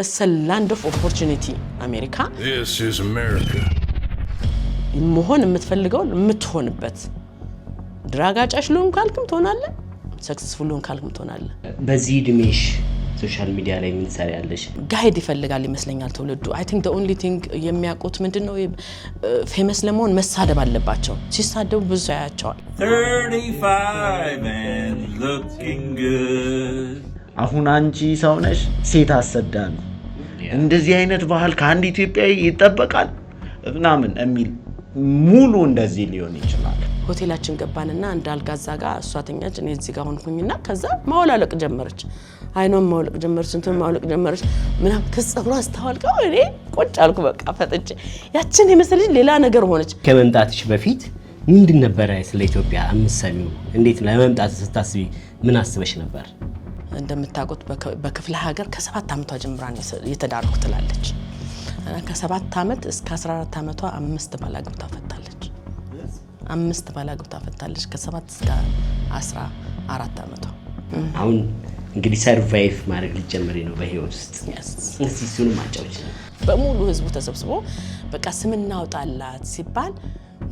It's a land of opportunity, America. This is America. መሆን የምትፈልገው የምትሆንበት ድራጋጫሽ ሉን ካልክም ትሆናለህ ሰክሰስፉል ሉን ካልክም ትሆናለህ በዚህ ድሜሽ ሶሻል ሚዲያ ላይ ምን ሰሪያለሽ ጋይድ ይፈልጋል ይመስለኛል ተውልዱ I think the only thing የሚያውቁት ምንድነው ፌመስ ለመሆን መሳደብ አለባቸው ሲሳደቡ ብዙ ያያቸዋል 35 and looking good አሁን አንቺ ሰው ነሽ ሴት አሰዳን እንደዚህ አይነት ባህል ከአንድ ኢትዮጵያዊ ይጠበቃል ምናምን እሚል ሙሉ እንደዚህ ሊሆን ይችላል ሆቴላችን ገባንና እንዳልጋዛ ጋር እሷተኛች እኔ እዚህ ጋር ሆንኩኝና ከዛ ማውላለቅ ጀመረች አይኖም ማውለቅ ጀመረች እንትን ማውለቅ ጀመረች ምናም ተጸጉራ አስተዋልቀው እኔ ቆጭ አልኩ በቃ ፈጥጬ ያችን የመሰለች ሌላ ነገር ሆነች ከመምጣትሽ በፊት ምንድን ነበር ስለ ኢትዮጵያ አምሰሚው እንዴት ለመምጣት ስታስቢ ምን አስበሽ ነበር እንደምታውቁት በክፍለ ሀገር ከ7 አመቷ ጀምራ የተዳርኩ ትላለች ከ7 አመት እስከ 14 አመቷ 5 ባላግብታ ፈታለች 5 ባላግብታ ፈታለች ከ7 እስከ 14 አመቷ አሁን እንግዲህ ሰርቫይቭ ማድረግ ልጀምሪ ነው በህይወት ውስጥ እስቲ እሱንም አጫውች በሙሉ ህዝቡ ተሰብስቦ በቃ ስምና አውጣላት ሲባል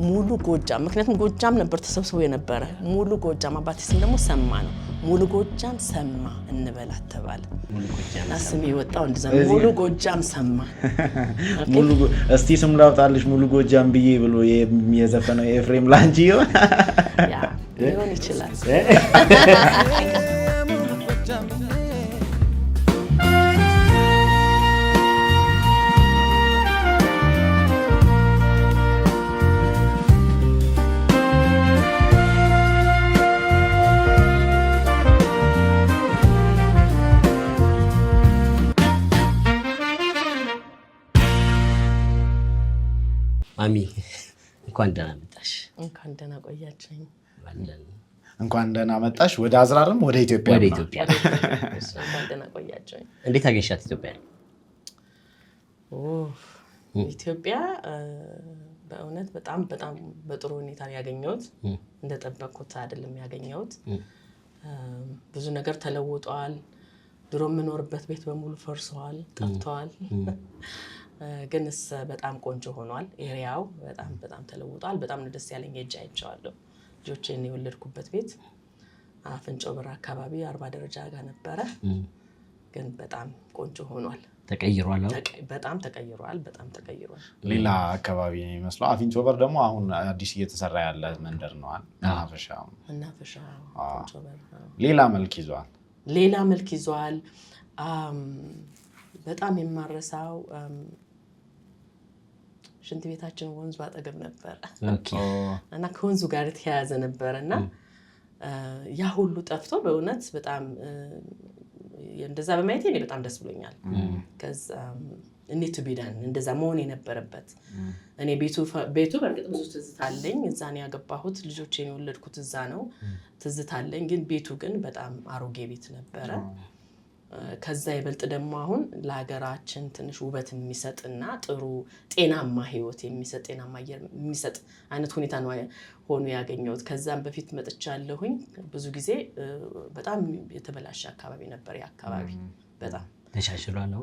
ሙሉ ጎጃም ምክንያቱም ጎጃም ነበር ተሰብስቦ የነበረ ሙሉ ጎጃም አባቴ ስም ደግሞ ሰማ ነው ሙሉ ጎጃም ሰማ እንበላት ተባለ ሙሉ ጎጃም አስሚ ወጣው እንደዛ ሙሉ ጎጃም ሰማ ሙሉ እስቲ ስም ላውጣልሽ ሙሉ ጎጃም ብዬ ብሎ የዘፈነው ኤፍሬም ላንቺ ያ ሊሆን ይችላል ማሚ እንኳን ደህና መጣሽ እንኳን ደህና ቆያችኝ እንኳን ደህና መጣሽ ወደ አዝራርም ወደ ኢትዮጵያ እንኳን ደህና ቆያችኝ እንዴት አገኘሻት ኢትዮጵያ ኢትዮጵያ በእውነት በጣም በጥሩ ሁኔታ ያገኘሁት እንደጠበቅኩት አይደለም ያገኘሁት ብዙ ነገር ተለውጧል ድሮ የምኖርበት ቤት በሙሉ ፈርሷል ጠፍቷል ግንስ በጣም ቆንጆ ሆኗል ኤሪያው በጣም ተለውጧል በጣም ደስ ያለኝ እጅ አይቻለሁ ልጆቼን የወለድኩበት ቤት አፍንጮ በር አካባቢ 40 ደረጃ ጋር ነበረ ግን በጣም ቆንጆ ሆኗል ተቀይሯል በጣም ተቀይሯል ሌላ አካባቢ መስሎ አፍንጮ በር ደግሞ አሁን አዲስ እየተሰራ ያለ መንደር ነው እናፈሻ ቆንጆ በር ሌላ መልክ ይዟል በጣም የማረሳው ሽንት ቤታችን ወንዙ አጠገብ ነበር እና ከወንዙ ጋር ተያያዘ ነበርና ያ ሁሉ ጠፍቶ በእውነት በጣም እንደዛ በማየቴ እኔ በጣም ደስ ብሎኛል ከዛ እንዴት ቢዳን እንደዛ መሆን የነበረበት እኔ ቤቱ በርግጥ ብዙ ትዝታለኝ እዛ ነው ያገባሁት ልጆቼን የወለድኩት እዛ ነው ትዝታለኝ ግን ቤቱ ግን በጣም አሮጌ ቤት ነበረ ከዛ ይበልጥ ደግሞ አሁን ለሀገራችን ትንሽ ውበት የሚሰጥና ጥሩ ጤናማ ህይወት የሚሰጥ ጤናማ አየር የሚሰጥ አይነት ሁኔታ ነው ሆኖ ያገኘሁት ከዛም በፊት መጥቻለሁኝ ብዙ ጊዜ በጣም የተበላሸ አካባቢ ነበር ያካባቢ በጣም ተሻሽሏል ነው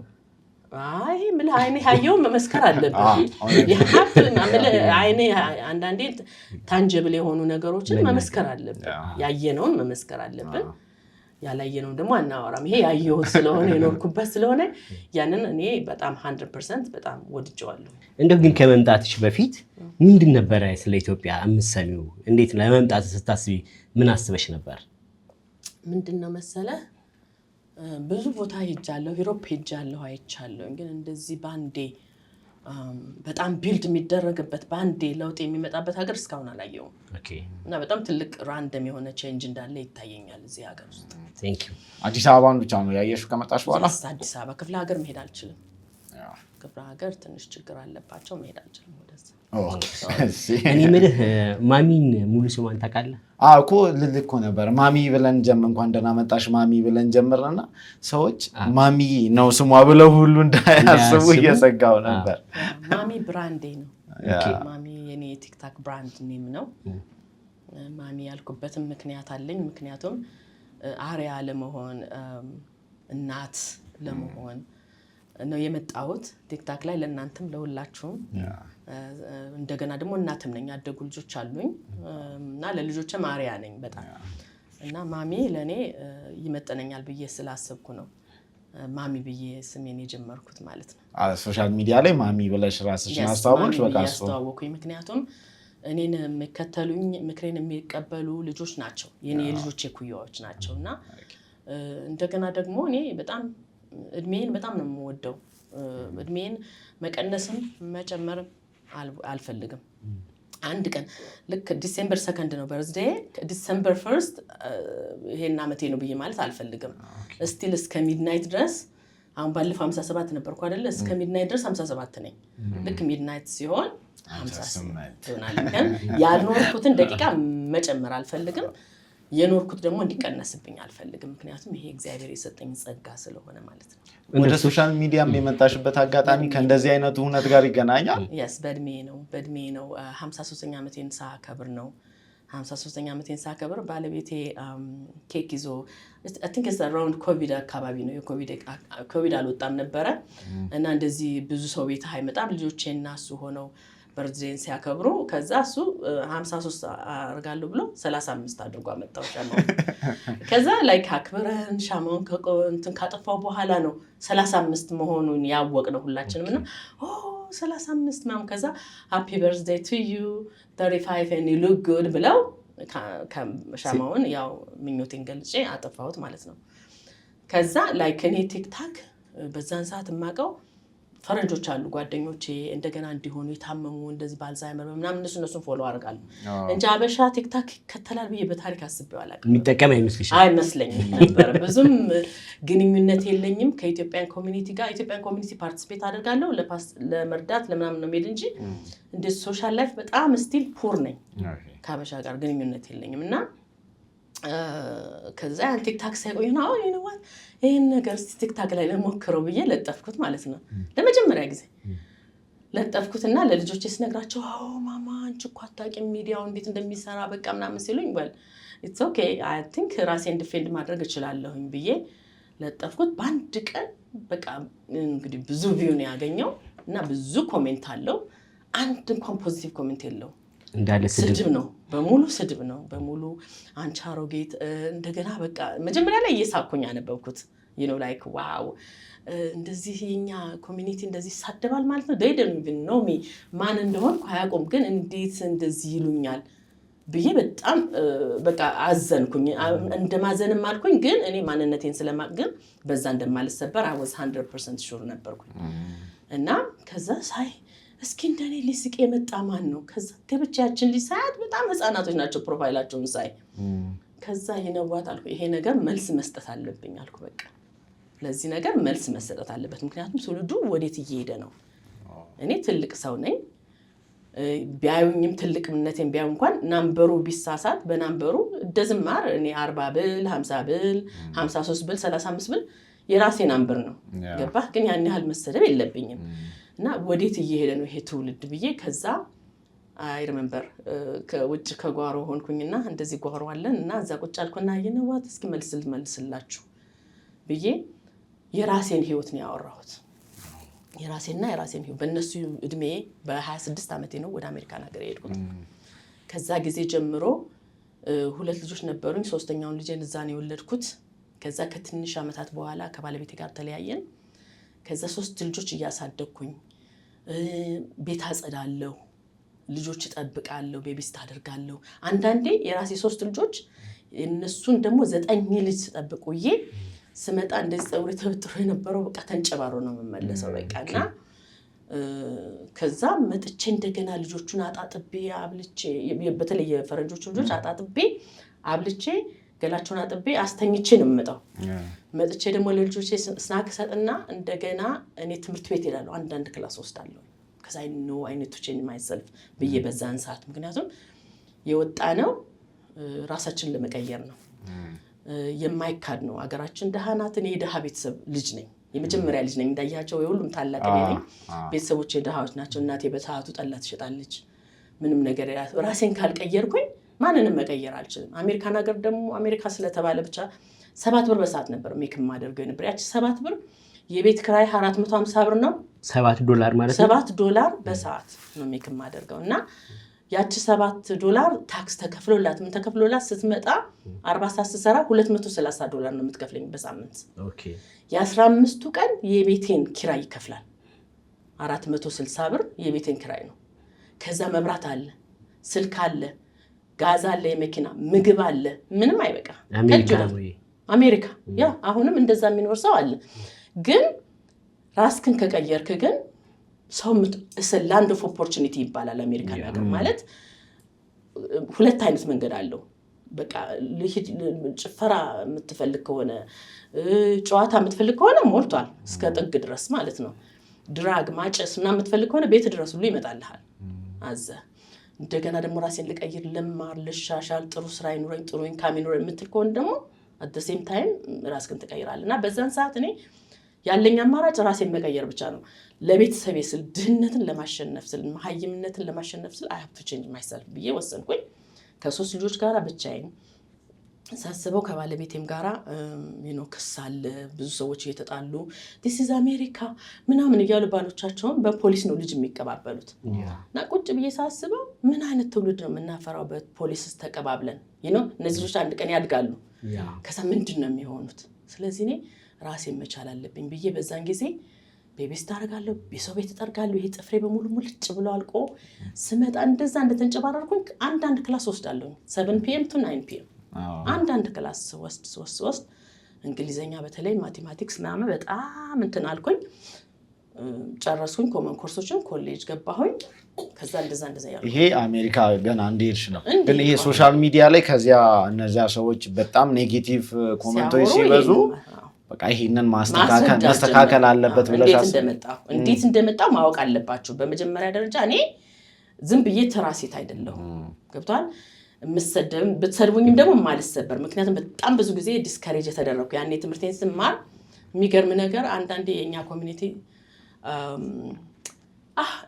አይ ምን አይኔ ያየው መመስከር አለብኝ የሀብት አይኔ አንዳንዴ ታንጀብል የሆኑ ነገሮችን መመስከር አለብን ያየነውን መመስከር አለብን ያላየነው ደግሞ አናወራም ይሄ ያየሁት ስለሆነ የኖርኩበት ስለሆነ ያንን እኔ በጣም 100% በጣም ወድጄዋለሁ እንደው ግን ከመምጣትሽ በፊት ምንድን ነበር ስለ ኢትዮጵያ አምሰሚው እንዴት ለመምጣት ስታስቢ ምን አስበሽ ነበር ምንድነው መሰለ ብዙ ቦታ ሄጃለሁ ዩሮፕ ሄጃለሁ አይቻለሁ ግን እንደዚህ ባንዴ በጣም ቢልድ የሚደረግበት ባንዴ ለውጥ የሚመጣበት ሀገር እስካሁን አላየውም ኦኬ እና በጣም ትልቅ ራንደም የሆነ ቼንጅ እንዳለ ይታየኛል እዚህ ሀገር ውስጥ ቴንክ ዩ አዲስ አበባን ብቻ ነው ያየሽው ከመጣሽ በኋላ አዲስ አበባ ክፍለ ሀገር መሄድ አልችልም ክፍለ ሀገር ትንሽ ችግር አለባቸው መሄድ አልችልም ወደዛ እኔ ምልህ ማሚን ሙሉ ስሟን ታውቃለህ እኮ ልልኮ ነበር ማሚ ብለን እንኳን ደህና መጣሽ ማሚ ብለን ጀመርና ሰዎች ማሚ ነው ስሟ ብለው ሁሉ እንዳያስቡ እየሰጋው ነበር ማሚ ብራንዴ ነው ማሚ የኔ ቲክታክ ብራንድ ኔም ነው ማሚ ያልኩበትም ምክንያት አለኝ ምክንያቱም አሪያ ለመሆን እናት ለመሆን ነው የመጣሁት ቲክታክ ላይ ለእናንተም ለሁላችሁም እንደገና ደግሞ እናትም ነኝ ያደጉ ልጆች አሉኝ እና ለልጆቼ ማሪያ ነኝ በጣም እና ማሚ ለኔ ይመጠነኛል ብዬ ስላሰብኩ ነው ማሚ ብዬ ስሜን የጀመርኩት ማለት ነው ሶሻል ሚዲያ ላይ ማሚ ብለሽ ራስሽን አስተዋወቅሽ በቃ አስተዋወቅኩኝ ምክንያቱም እኔን የሚከተሉኝ ምክሬን የሚቀበሉ ልጆች ናቸው የኔ ልጆቼ ኩያዎች ናቸውና እንደገና ደግሞ እኔ በጣም እድሜን በጣም ነው የምወደው እድሜን መቀነስም መጨመርም አልፈልግም አንድ ቀን ልክ ዲሴምበር 2 ነው በርዝዴይ ዲሴምበር 1 ይሄን አመቴ ነው ብዬ ማለት አልፈልግም ስቲል እስከ ሚድናይት ድረስ አሁን ባለፈው 57 ነበርኩ አይደለ እስከ ሚድናይት ድረስ 57 ነኝ ልክ ሚድናይት ሲሆን 58 ይሆናል ግን ያልኖርኩትን ደቂቃ መጨመር አልፈልግም የኖርኩት ደግሞ እንዲቀነስብኝ አልፈልግም ምክንያቱም ይሄ እግዚአብሔር የሰጠኝ ጸጋ ስለሆነ ማለት ነው ወደ ሶሻል ሚዲያም የመጣሽበት አጋጣሚ ከእንደዚህ አይነቱ ሁነት ጋር ይገናኛል yes በእድሜ ነው 53ኛ ዓመቴን ሳከብር ነው 53ኛ ዓመቴን ሳከብር ባለቤቴ ኬክ ይዞ I think it's around ኮቪድ አካባቢ ነው ኮቪድ አልወጣም ነበረ እና እንደዚህ ብዙ ሰው ቤት አይመጣም ልጆቼና እሱ ሆነው በርዝዴን ሲያከብሩ ከዛ እሱ 53 አርጋለሁ ብሎ 35 አድርጎ አመጣው ሻማው ከዛ ላይክ አክብረን ሻማውን ከቆንትን ካጠፋው በኋላ ነው 35 መሆኑን ያወቅነው ሁላችንም እና 35 ማም ከዛ happy birthday to you 35 and you look good ብለው ሻማውን ያው ምኞቴን ገልጬ አጠፋሁት ማለት ነው ከዛ ላይክ እኔ ቲክታክ በዛን ሰዓት ማቀው ፈረንጆች አሉ ጓደኞቼ እንደገና እንዲሆኑ የታመሙ እንደዚህ ባልዛይመር ምናምን እነሱን ፎሎ አርጋለሁ እንጂ አበሻ ቲክታክ ከተላል ብዬ በታሪክ አስቤው አላውቅም የሚጠቀም አይመስለኝም ነበር ብዙም ግንኙነት የለኝም ከኢትዮጵያን ኮሚኒቲ ጋር ኢትዮጵያን ኮሚኒቲ ፓርቲሲፔት አደርጋለሁ ለመርዳት ለምናምን ነው ሄድ እንጂ እንደ ሶሻል ላይፍ በጣም ስቲል ፑር ነኝ ከአበሻ ጋር ግንኙነት የለኝም እና ከዛ ቲክታክ ሳይቆይ ነው you know what ይሄን ነገር ቲክታክ ላይ ለሞክረው ብዬ ለጠፍኩት ማለት ነው ለመጀመሪያ ጊዜ ለጠፍኩትና ለልጆቼ ስነግራቸው ማማ አንቺ እኮ አታውቂም ሚዲያው እንዴት እንደሚሰራ በቃ ምናምን ሲሉኝ well it's okay I think ራሴን ዲፌንድ ማድረግ እችላለሁኝ ብዬ ለጠፍኩት በአንድ ቀን በቃ እንግዲህ ብዙ ቪው ነው ያገኘው እና ብዙ ኮሜንት አለው አንድ እንኳን ፖዚቲቭ ኮሜንት የለው እንዳለ ስድብ ነው በሙሉ አንቻሮጌት እንደገና በቃ መጀመሪያ ላይ እየሳኩኝ አነበብኩት you know like wow እንደዚህ የኛ ኮሚኒቲ እንደዚህ ሳደባል ማለት ነው they don't even know me ማን እንደሆንኩ አያውቁም ግን እንዴት እንደዚህ ይሉኛል ብዬ በጣም በቃ አዘንኩኝ እንደማዘንም አልኩኝ ግን እኔ ማንነቴን ስለማቅም በዛ እንደማልሰበር I was 100% sure ነበርኩኝ እና ከዛ ሳይ እስኪ እንደኔ ሊስቅ የመጣ ማን ነው ከዛ ከብቻችን ሊሳያት በጣም ህፃናቶች ናቸው ፕሮፋይላቸውን ሳይ ከዛ ይነዋት አልኩ ይሄ ነገር መልስ መስጠት አለብኝ አልኩ በቃ ለዚህ ነገር መልስ መስጠት አለበት ምክንያቱም ትውልዱ ወዴት እየሄደ ነው እኔ ትልቅ ሰው ነኝ ቢያዩኝም ትልቅነቴን ቢያዩ እንኳን ናምበሩ ቢሳሳት በናምበሩ ደዝማር እኔ 40 ብል 50 ብል 53 ብል 35 ብል የራሴ ናምበር ነው ገባህ ግን ያን ያህል መሰደብ የለብኝም እና ወዴት እየሄደ ነው ይሄ ትውልድ ብዬ ከዛ I remember ከውጭ ከጓሮ ሆንኩኝና እንደዚህ ጓሮ አለን እና እዛ ቁጭ አልኩና ይነዋት እስኪ መልስላችሁ ብዬ የራሴን ህይወት ነው ያወራሁት የራሴን ህይወት በእነሱ እድሜ በ26 ዓመቴ ነው ወደ አሜሪካ ሀገር የሄድኩት ከዛ ጊዜ ጀምሮ ሁለት ልጆች ነበሩኝ ሶስተኛውን ልጄን እዛ ነው የወለድኩት ከዛ ከትንሽ አመታት በኋላ ከባለቤቴ ጋር ተለያየን ከዛ 3 ልጆች እያሳደግኩኝ ቤት አጸዳለሁ ልጆች እጠብቃለሁ ቤቢስት አደርጋለሁ አንዳንዴ የራሴ 3 ልጆች እነሱን ደግሞ 9 ልጅ ተጠብቁዬ ስመጣ እንደዚህ ጸውሬ ተወጥሮ የነበረው በቃ ተንጨባሮ ነው መመለሰው በቃና ከዛ መጥቼ እንደገና ልጆቹን አጣጥቤ አብልቼ በተለይ የፈረንጆቹ ልጆች አጣጥቤ አብልቼ ገላቸውን አጥቤ አስተኝቼ ነው የምመጣው መጥቼ ደግሞ ለልጆቼ ስናክ ሰጥና እንደገና እኔ ትምህርት ቤት ሄዳለሁ አንዳንድ ክላስ ወስዳለሁ because I know I need to change myself ብዬ በዛን ሰዓት ምክንያቱም የወጣ ነው ራሳችንን ለመቀየር ነው የማይካድ ነው አገራችን ደሃናት እኔ ደሃ ቤተሰብ ልጅ ነኝ የመጀመሪያ ልጅ ነኝ እንዳያቸው የሁሉም ታላቅ ነኝ ቤተሰቦቼ ደሃዎች ናቸው እናቴ በሰዓቱ ጠላ ትሸጣለች ምንም ነገር ራሴን ካልቀየርኩኝ ማንንም መቀየር አልችልም አሜሪካን ሀገር ደግሞ አሜሪካ ስለተባለ ብቻ 7 ብር በሰዓት ነበር ሜክ ማደርገው ነበር ያቺ 7 ብር የቤት ክራይ $450 ነው። $7 ማለት ነው። $7 በሰዓት ነው ሜክ የማደርገው እና ያቺ $7 ታክስ ተከፍሎላት ምን ተከፍሎላት ስትመጣ 40 ሰዓት ስሰራ $230 ነው የምትከፍለኝ በሳምንት። ኦኬ የ15ቱ ቀን የቤቴን ኪራይ ይከፍላል። $460 የቤቴን ኪራይ ነው። ከዛ መብራት አለ፣ ስልክ አለ፣ ጋዝ አለ፣ የመኪና ምግብ አለ። ምንም አይበቃ። አሜሪካ ያ አሁንም እንደዛ የሚኖር ሰው አለ። ግን ራስክን ከቀየርክ ግን ሰው ላንድ ኦፍ ኦፖርቹኒቲ ይባላል አሜሪካ ነገር ማለት ሁለት አይነት መንገድ አለው። በቃ ጭፈራ የምትፈልግ ከሆነ ጨዋታ የምትፈልግ ከሆነ ሞልቷል እስከ ጥግ ድረስ ማለት ነው። ድራግ ማጨስ እና የምትፈልግ ከሆነ ቤት ድረስ ሁሉ ይመጣልሃል አዘ እንደገና ደግሞ ራሴን ልቀይር ልማር ልሻሻል ጥሩ ስራ ይኑረኝ ጥሩ ኢንካም ይኑረኝ የምትል ከሆነ ደግሞ at the same time ራስክን ትቀይራለህ። እና በዛን ሰዓት እኔ ያለኝ አማራጭ ራሴን መቀየር ብቻ ነው። ለቤተሰቤ ስል ድህነትን ለማሸነፍ ስል መሀይምነትን ለማሸነፍ ስል I have to change myself ብዬ ወሰንኩኝ። ከ3 ልጆች ጋር ብቻዬን ሳስበው ከባለቤቴም ጋራ ክስ አለ። ብዙ ሰዎች እየተጣሉ this is America ምናምን እያሉ ባሎቻቸውን በፖሊስ ነው ልጅ የሚቀባበሉት። እና ቁጭ ብዬ ሳስበው ምን አይነት ትውልድ ነው የምናፈራው በፖሊስስ ተቀባብለን እነዚህ ልጆች አንድ ቀን ያድጋሉ። ከዛ ምንድን ነው የሚሆኑት? ስለዚህ እኔ ራሴን መቻል አለብኝ ብዬ በዛን ጊዜ ቤቢስ ታረጋለሁ፣ የሰው ቤት እጠርጋለሁ። ይሄ ጥፍሬ በሙሉ ሙልጭ ብሎ አልቆ ስመጣ እንደዛ እንደተንጨባረርኩኝ አንዳንድ ክላስ ወስዳለሁ 7 PM to 9 PM አንዳንድ ክላስ ወስድ እንግሊዘኛ በተለይ ማቴማቲክስ ምናምን በጣም እንትን አልኩኝ። ጨረስኩኝ ኮመን ኮርሶችን ኮሌጅ ገባሁኝ። ከዛ እንደዛ ያለው ይሄ አሜሪካ ገና እንደሄድሽ ነው። ግን ይሄ ሶሻል ሚዲያ ላይ ከዚያ እነዚያ ሰዎች በጣም ኔጌቲቭ ኮሜንቶች ሲበዙ በቃ ይሄንን ማስተካከል አለበት ብለሽ እንዴት እንደመጣው ማወቅ አለባችሁ። በመጀመሪያ ደረጃ እኔ ዝም ብዬ ተራሴት አይደለሁም። ገብቷል? ብትሰድቡኝም ደግሞ ማልሰበር። ምክንያቱም በጣም ብዙ ጊዜ ዲስከሬጅ የተደረኩ ያኔ ትምህርቴን ስማር የሚገርም ነገር አንዳንዴ የኛ ኮሚኒቲ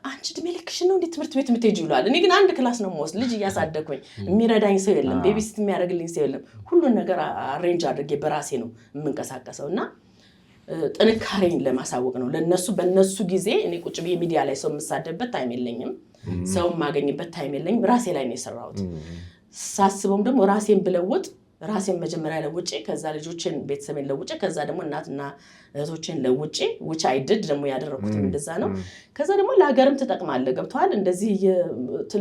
አንቺ ድሜ ልክሽ ነው እንዴ ትምህርት ቤት የምትሄጂው ይላል። እኔ ግን አንድ ክላስ ነው የምወስድ ልጅ እያሳደኩኝ የሚረዳኝ ሰው የለም፣ ቤቢሲት የሚያደርግልኝ ሰው የለም። ሁሉን ነገር አሬንጅ አድርጌ በራሴ ነው የምንቀሳቀሰው እና ጥንካሬን ለማሳወቅ ነው ለነሱ። በነሱ ጊዜ እኔ ቁጭ ብዬ ሚዲያ ላይ ሰው የምሳደብበት ታይም የለኝም፣ ሰው ማገኝበት ታይም የለኝም። ራሴ ላይ ነው የሰራሁት። ሳስበውም ደግሞ ራሴን ብለውጥ ራሴን መጀመሪያ ለውጪ ከዛ ልጆችን ቤተሰቤን ለውጪ ከዛ ደግሞ እናትና እህቶችን ለውጪ which I did ደግሞ ያደረኩት እንደዛ ነው። ከዛ ደግሞ ለሀገርም ትጠቅማለህ። ገብቷል? እንደዚህ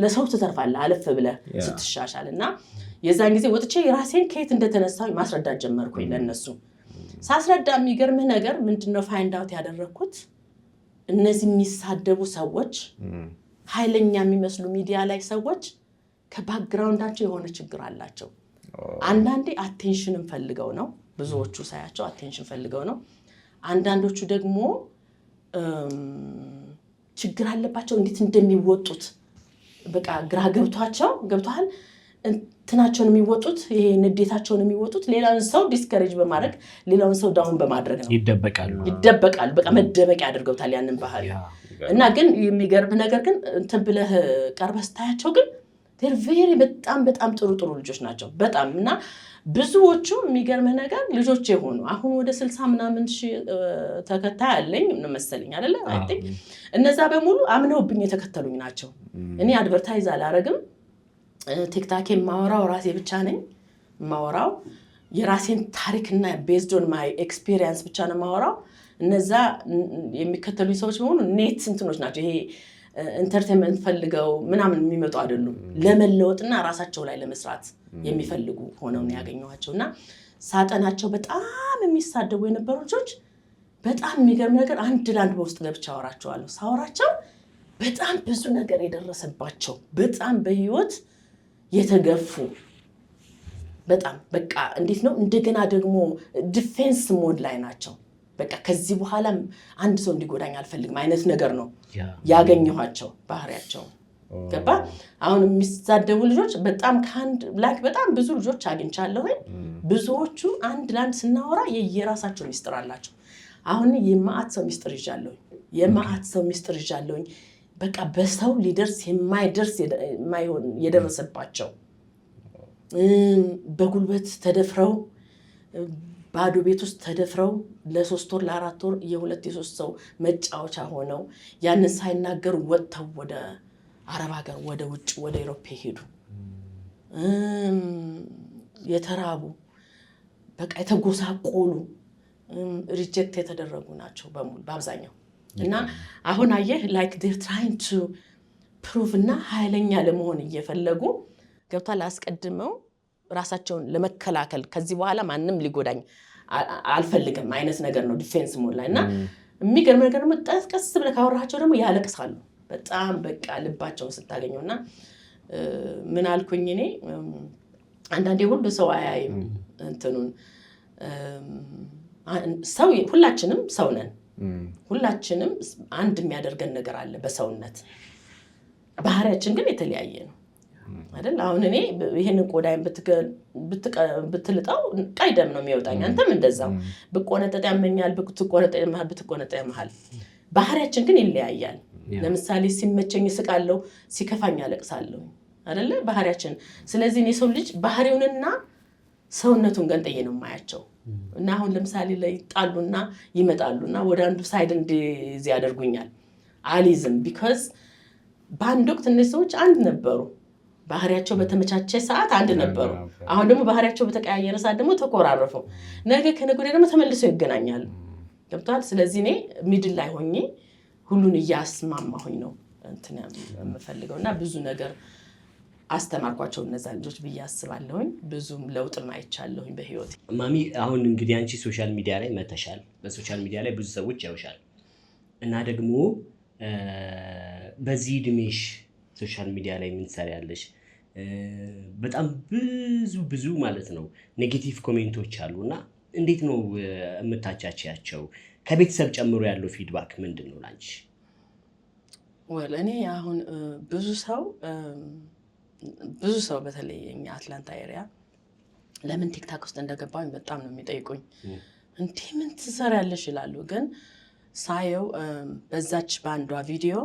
ለሰው ትተርፋለህ አለፍ ብለህ ስትሻሻልና የዛን ጊዜ ወጥቼ ራሴን ከየት እንደተነሳው ማስረዳት ጀመርኩኝ ለነሱ። ሳስረዳ የሚገርምህ ነገር ምንድነው ፋይንድ አውት ያደረኩት እነዚህ የሚሳደቡ ሰዎች ኃይለኛ የሚመስሉ ሚዲያ ላይ ሰዎች ከባክግራውንዳቸው የሆነ ችግር አላቸው። አንዳንዴ አቴንሽንን ፈልገው ነው፣ ብዙዎቹ ሳያቸው አቴንሽን ፈልገው ነው። አንዳንዶቹ ደግሞ ችግር አለባቸው እንዴት እንደሚወጡት በቃ ግራ ገብቷል እንትናቸውን የሚወጡት ይሄ ንዴታቸውን የሚወጡት ሌላውን ሰው ዲስከሬጅ በማድረግ ሌላውን ሰው ዳውን በማድረግ ነው። ይደበቃሉ። በቃ መደበቂያ አድርገውታል ያንን ባህሪ። እና ግን የሚገርም ነገር ግን እንትን ብለህ ቀርበህ ስታያቸው ግን ቬሪ በጣም ጥሩ ልጆች ናቸው በጣም። እና ብዙዎቹ የሚገርም ነገር ልጆች የሆኑ አሁን ወደ 60 ምናምን ሺህ ተከታይ አለኝ መሰለኝ አይደለ? አይ ቲንክ እነዛ በሙሉ አምነውብኝ የተከተሉኝ ናቸው። እኔ አድቨርታይዝ አላረግም። ቲክታክ የማወራው ራሴ ብቻ ነኝ የማወራው። የራሴን ታሪክና ቤዝድ ኦን ማይ ኤክስፒሪየንስ ብቻ ነው የማወራው። እነዛ የሚከተሉኝ ሰዎች በሙሉ ኔት እንትኖች ናቸው። ይሄ ኢንተርቴንመንት ፈልገው ምናምን የሚመጡ አይደሉም። ለመለወጥና ራሳቸው ላይ ለመስራት የሚፈልጉ ሆነው ነው ያገኘኋቸውና ሳጠናቸው በጣም የሚሳደቡ የነበሩ ልጆች በጣም የሚገርም ነገር አንድ ላንድ በውስጥ ገብቻ አወራቸዋለሁ። ሳወራቸው በጣም ብዙ ነገር የደረሰባቸው በጣም በህይወት የተገፉ በጣም በቃ እንዴት ነው እንደገና ደግሞ ዲፌንስ ሞድ ላይ ናቸው። በቃ ከዚህ በኋላ አንድ ሰው እንዲጎዳኝ አልፈልግም አይነት ነገር ነው ያገኘኋቸው ባህሪያቸው። ገባ? አሁን የሚሳደቡ ልጆች በጣም በጣም ብዙ ልጆች አግኝቻለሁ። ብዙዎቹ አንድ ላንድ ስናወራ የየራሳቸው ሚስጥር አላቸው። አሁን የማአት ሰው ሚስጥር ይዣለሁ። በቃ በሰው ሊደርስ የማይሆን የደረሰባቸው በጉልበት ተደፍረው ባዶ ቤት ውስጥ ተደፍረው ለ3 ወር ለ4 ወር የ2 የ3 ሰው መጫወቻ ሆነው ያንን ሳይናገሩ ወጥተው ወደ አረብ ሀገር ወደ ውጭ ወደ አውሮፓ ሄዱ። የተራቡ በቃ የተጎሳቆሉ ሪጀክት የተደረጉ ናቸው በሙሉ በአብዛኛው። እና አሁን አየህ like they're trying to prove እና ኃይለኛ ለመሆን እየፈለጉ ገብቷል። አስቀድመው ራሳቸውን ለመከላከል ከዚህ በኋላ ማንም ሊጎዳኝ አልፈልግም አይነት ነገር ነው ዲፌንስ ሞድ ላይ። እና የሚገርም ነገር ደግሞ ቀስ ብለህ ካወራቸው ደግሞ ያለቅሳሉ በጣም በቃ ልባቸውን ስታገኘውና ምን አልኩኝ እኔ አንዳንዴ ሁሉ ሰው አያይም እንትኑን ሰው ሁላችንም ሰው ነን። ሁላችንም አንድ የሚያደርገን ነገር አለ በሰውነት ባህሪያችን ግን የተለያየ ነው አይደል? አሁን እኔ ይሄንን ቆዳዬን ብትልጣው ቀይ ደም ነው የሚወጣኝ፣ አንተም እንደዛው። ብቆነጠጥ ያመኛል፣ ብትቆነጠጥ ያመሃል። ባህሪያችን ግን ይለያያል። ለምሳሌ ሲመቸኝ እስቃለሁ፣ ሲከፋኝ አለቅሳለሁ አይደለ? ባህሪያችን። ስለዚህ እኔ ሰው ልጅ ባህሪውንና ሰውነቱን ገንጥዬ ነው የማያቸው። እና አሁን ለምሳሌ ላይ ጣሉና ይመጣሉና ወደ አንዱ ሳይድ እንደዚህ ያደርጉኛል አሊዝም ቢካዝ በአንድ ወቅት እነዚህ ሰዎች አንድ ነበሩ። ባህሪያቸው በተመቻቸ ሰዓት አንድ ነበሩ። አሁን ደግሞ ባህሪያቸው በተቀያየረ ሰዓት ደግሞ ተቆራረፉ። ነገ ከነገ ወዲያ ደግሞ ተመልሰው ይገናኛሉ። ገብቷል? ስለዚህ እኔ ሚድል ላይ ሆኜ ሁሉን እያስማማሁኝ ነው እንትን የምፈልገውና ብዙ ነገር አስተማርኳቸው እነዛ ልጆች ብዬ አስባለሁኝ። ብዙም ለውጥም አይቻለሁኝ በህይወቴ። ማሚ አሁን እንግዲህ አንቺ ሶሻል ሚዲያ ላይ መተሻል፣ በሶሻል ሚዲያ ላይ ብዙ ሰዎች ያውሻል እና ደግሞ በዚህ እድሜሽ ሶሻል ሚዲያ ላይ ምን ትሰሪያለሽ? በጣም ብዙ ማለት ነው ኔጌቲቭ ኮሜንቶች አሉና እንዴት ነው የምታቻቻቸው? ከቤተሰብ ጨምሮ ያለው ፊድባክ ምንድን ነው ላንቺ? ወል እኔ አሁን ብዙ ሰው በተለይ የኛ አትላንታ ኤሪያ ለምን ቲክታክ ውስጥ እንደገባኝ በጣም ነው የሚጠይቁኝ። እንዴ ምን ትሰሪያለሽ ይላሉ። ግን ሳየው በዛች ባንዷ ቪዲዮ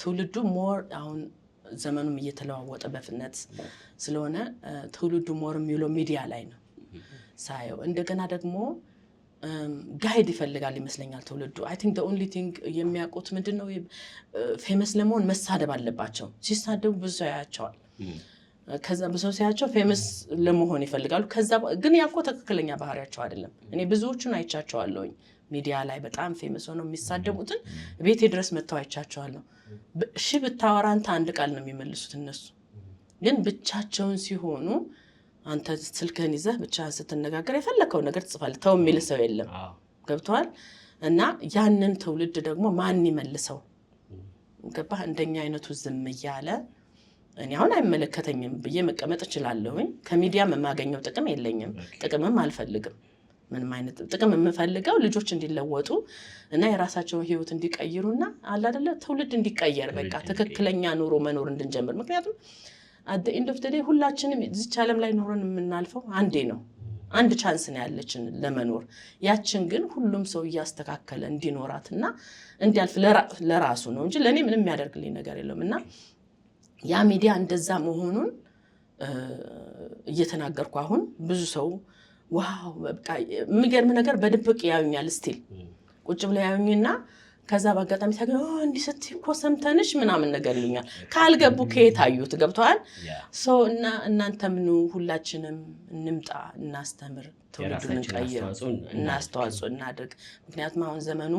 ትውልዱ ሞር አሁን ዘመኑም እየተለዋወጠ በፍጥነት ስለሆነ ትውልዱ ሞር የሚውለው ሚዲያ ላይ ነው ሳየው። እንደገና ደግሞ ጋይድ ይፈልጋል ይመስለኛል ትውልዱ። አይ ቲንክ the only thing የሚያውቁት ምንድነው ፌመስ ለመሆን መሳደብ አለባቸው። ሲሳደቡ ብዙ ሰው ያያቸዋል። ከዛ ብዙ ሰው ሲያያቸው ፌመስ ለመሆን ይፈልጋሉ። ከዛ ግን ያቆ ትክክለኛ ባህሪያቸው አይደለም። እኔ ብዙዎቹን አይቻቸዋለሁኝ ሚዲያ ላይ በጣም ፌመስ ሆነው የሚሳደቡትን ቤቴ ድረስ መጥተው አይቻቸዋለሁ። እሺ ብታወራ አንተ አንድ ቃል ነው የሚመልሱት እነሱ። ግን ብቻቸውን ሲሆኑ አንተ ስልክህን ይዘህ ብቻህን ስትነጋገር የፈለከው ነገር ትጽፋለህ። ተው የሚል ሰው የለም። ገብቷል? እና ያንን ትውልድ ደግሞ ማን ይመልሰው? ገባህ? እንደኛ አይነቱ ዝም እያለ እኔ አሁን አይመለከተኝም ብዬ መቀመጥ እችላለሁኝ። ከሚዲያም የማገኘው ጥቅም የለኝም፣ ጥቅምም አልፈልግም። ምንም አይነት ጥቅም የምፈልገው ልጆች እንዲለወጡ እና የራሳቸውን ህይወት እንዲቀይሩና አለ አይደለ ትውልድ እንዲቀየር በቃ ትክክለኛ ኑሮ መኖር እንድንጀምር። ምክንያቱም at the end of the day ሁላችንም እዚህ ዓለም ላይ ኖረን የምናልፈው አንዴ ነው። አንድ ቻንስ ነው ያለችን ለመኖር። ያችን ግን ሁሉም ሰው እያስተካከለ እንዲኖራትና እንዲያልፍ ለራሱ ነው እንጂ ለኔ ምንም የሚያደርግልኝ ነገር የለምና ያ ሚዲያ እንደዛ መሆኑን እየተናገርኩ አሁን ብዙ ሰው ዋው በቃ የሚገርም ነገር በድብቅ ያዩኛል። ስቲል ቁጭ ብለው ያዩኝና ከዛ በአጋጣሚ ታገኝ እንዲህ ስትይ እኮ ሰምተንሽ ምናምን ነገር ይሉኛል። ካልገቡ ከየት አዩት? ገብተዋል? ሰው እና እናንተም ኑ ሁላችንም እንምጣ፣ እናስተምር፣ ትውልዱን እንቀይር፣ እናስተዋጽኦ እናድርግ። ምክንያቱም አሁን ዘመኑ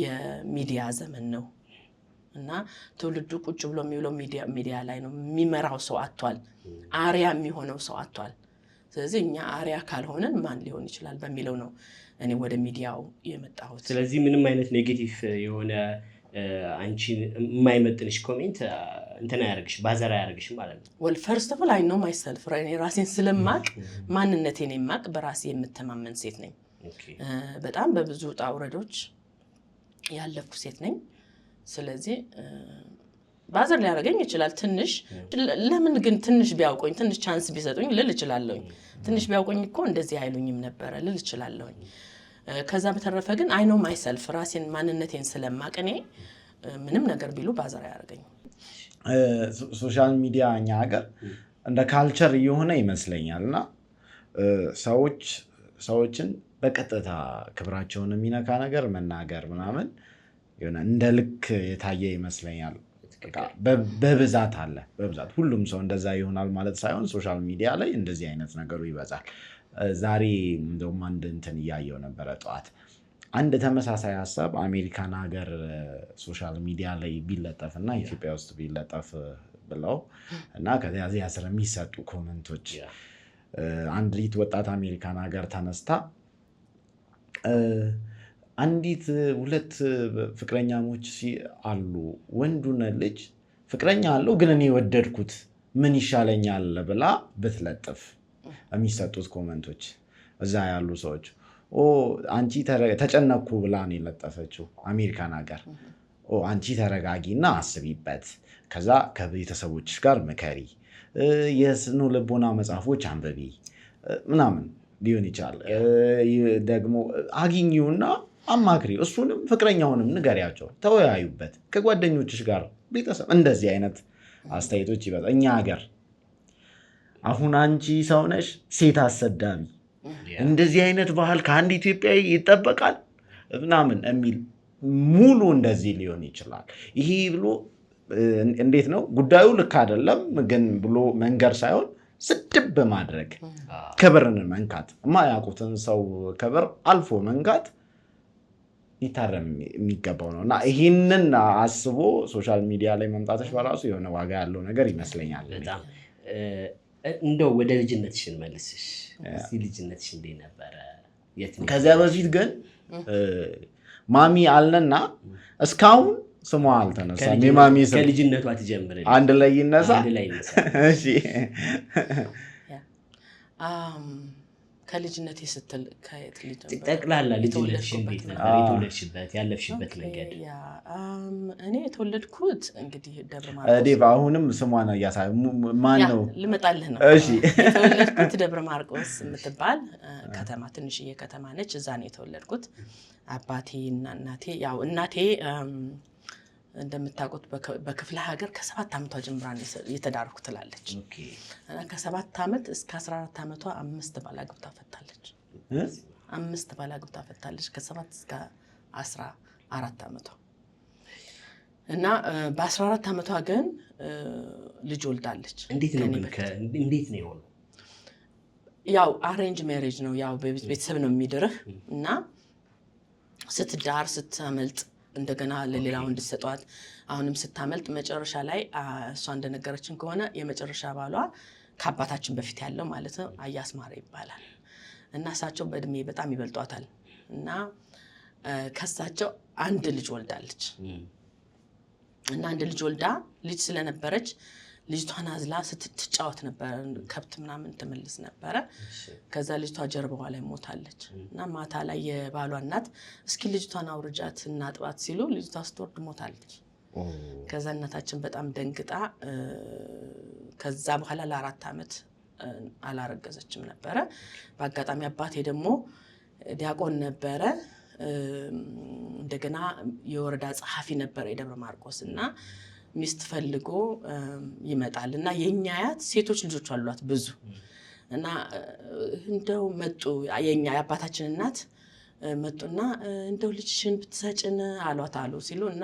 የሚዲያ ዘመን ነው እና ትውልዱ ቁጭ ብሎ የሚውለው ሚዲያ ላይ ነው። የሚመራው ሰው አጥቷል፣ አሪያ የሚሆነው ሰው አጥቷል። ስለዚህ እኛ አሪያ ካልሆነን ማን ሊሆን ይችላል በሚለው ነው እኔ ወደ ሚዲያው የመጣሁት። ስለዚህ ምንም አይነት ኔጌቲቭ የሆነ አንቺ የማይመጥንሽ ኮሜንት እንትና ያርግሽ ባዛራ ያርግሽ ማለት ነው። well first of all I know myself ራሴን ስለማቅ ማንነቴን የማቅ በራሴ የምተማመን ሴት ነኝ። በጣም በብዙ ውጣ ውረዶች ያለፍኩ ሴት ነኝ። ስለዚህ ባዛር ሊያረገኝ ይችላል ትንሽ። ለምን ግን ትንሽ ቢያውቁኝ ትንሽ ቻንስ ቢሰጡኝ ልል እችላለሁ። ትንሽ ቢያውቁኝ እኮ እንደዚህ አይሉኝም ነበር ልል እችላለሁ። ከዛ በተረፈ ግን I know myself ራሴን ማንነቴን ስለማቅ እኔ ምንም ነገር ቢሉ ባዛር ያረገኝ። ሶሻል ሚዲያ እኛ ሀገር እንደ ካልቸር እየሆነ ይመስለኛልና ሰዎች ሰዎችን በቀጥታ ክብራቸውን የሚነካ ነገር መናገር ምናምን የሆነ እንደ ልክ የታየ ይመስለኛል። በብዛት አለ በብዛት ሁሉም ሰው እንደዛ ይሆናል ማለት ሳይሆን ሶሻል ሚዲያ ላይ እንደዚህ አይነት ነገሩ ይበዛል። ዛሬ እንደውም አንድ እንትን እያየው ነበረ ጠዋት አንድ ተመሳሳይ ሀሳብ አሜሪካን ሀገር ሶሻል ሚዲያ ላይ ቢለጠፍ እና ኢትዮጵያ ውስጥ ቢለጠፍ ብለው እና ከዚያ ስር የሚሰጡ ኮመንቶች አንዲት ወጣት አሜሪካን ሀገር ተነስታ አንዲት ሁለት ፍቅረኛሞች አሉ ወንዱን ልጅ ፍቅረኛ አለው ግን እኔ ወደድኩት ምን ይሻለኛል ብላ ብትለጥፍ የሚሰጡት ኮመንቶች እዛ ያሉ ሰዎች አንቺ ተጨነኩ ብላ ነው የለጠፈችው አሜሪካን ሀገር አንቺ ተረጋጊና አስቢበት ከዛ ከቤተሰቦችሽ ጋር ምከሪ የስነ ልቦና መጽሐፎች አንብቢ ምናምን ሊሆን ይችላል ደግሞ አግኚውና አማክሪ እሱንም ፍቅረኛውንም ንገሪያቸው ተወያዩበት ከጓደኞችሽ ጋር ቤተሰብ እንደዚህ አይነት አስተያየቶች ይበዛል እኛ ሀገር አሁን አንቺ ሰው ነሽ ሴት አሰዳቢ እንደዚህ አይነት ባህል ከአንድ ኢትዮጵያዊ ይጠበቃል ምናምን የሚል ሙሉ እንደዚህ ሊሆን ይችላል ይሄ ብሎ እንዴት ነው ጉዳዩ ልክ አይደለም ግን ብሎ መንገር ሳይሆን ስድብ ማድረግ ክብርን መንካት የማያውቁትን ሰው ክብር አልፎ መንካት ይታረም የሚገባው ነው እና ይህንን አስቦ ሶሻል ሚዲያ ላይ መምጣትሽ በራሱ የሆነ ዋጋ ያለው ነገር ይመስለኛል። በጣም እንደው ወደ ልጅነትሽን መልስሽ እስቲ ልጅነትሽ እንዴት ነበረ? ከዚያ በፊት ግን ማሚ አልነና እስካሁን ስሟ አልተነሳም። የማሚ ስም ከልጅነቷ ትጀምር አንድ ላይ ይነሳ። እሺ ከልጅነቴ ስትል ከየት ልጅ ጠቅላላ ልጅነትሽ እንዴት ነበር? የተወለድሽበት ያለፍሽበት መንገድ? እኔ የተወለድኩት እንግዲህ ደብረ ማርቆስ ዴቭ አሁንም ስሟን ያሳይ ማን ነው ልመጣልህ ነው። እሺ የተወለድኩት ደብረ ማርቆስ የምትባል ከተማ ትንሽዬ ከተማ ነች። እዛ ነው የተወለድኩት። አባቴ እና እናቴ ያው እናቴ እንደምታውቁት በክፍለ ሀገር ከ7 ዓመቷ ጀምራ የተዳርኩ ትላለች። እና ከ7 ዓመት እስከ 14 ዓመቷ 5 ባል አግብታ ፈታለች። 5 ባል አግብታ ፈታለች ከ7 እስከ 14 ዓመቷ እና በ14 ዓመቷ ግን ልጅ ወልዳለች። እንዴት ነው የሆነው? ያው አሬንጅ ሜሬጅ ነው። ያው ቤተሰብ ነው የሚድርህ እና ስትዳር ስትመልጥ እንደገና ለሌላ ወንድ ሰጧት። አሁንም ስታመልጥ መጨረሻ ላይ እሷ እንደነገረችን ከሆነ የመጨረሻ ባሏ ከአባታችን በፊት ያለው ማለት ነው አያስማረ ይባላል እና እሳቸው በእድሜ በጣም ይበልጧታል እና ከሳቸው አንድ ልጅ ወልዳለች እና አንድ ልጅ ወልዳ ልጅ ስለነበረች ልጅቷን አዝላ ስትጫወት ነበር። ከብት ምናምን ትመልስ ነበረ። ከዛ ልጅቷ ጀርባዋ ላይ ሞታለች እና ማታ ላይ የባሏ እናት እስኪ ልጅቷን አውርጃት እናጥባት ሲሉ ልጅቷ ስትወርድ ሞታለች። ከዛ እናታችን በጣም ደንግጣ ከዛ በኋላ ለ4 ዓመት አላረገዘችም ነበረ። በአጋጣሚ አባቴ ደግሞ ዲያቆን ነበረ። እንደገና የወረዳ ጸሐፊ ነበረ የደብረ ማርቆስ እና ሚስት ፈልጎ ይመጣል እና የኛ አያት ሴቶች ልጆች አሏት ብዙ እና እንደው መጡ የኛ የአባታችን እናት መጡና እንደው ልጅሽን ብትሰጭን አሏት አሉ ሲሉ እና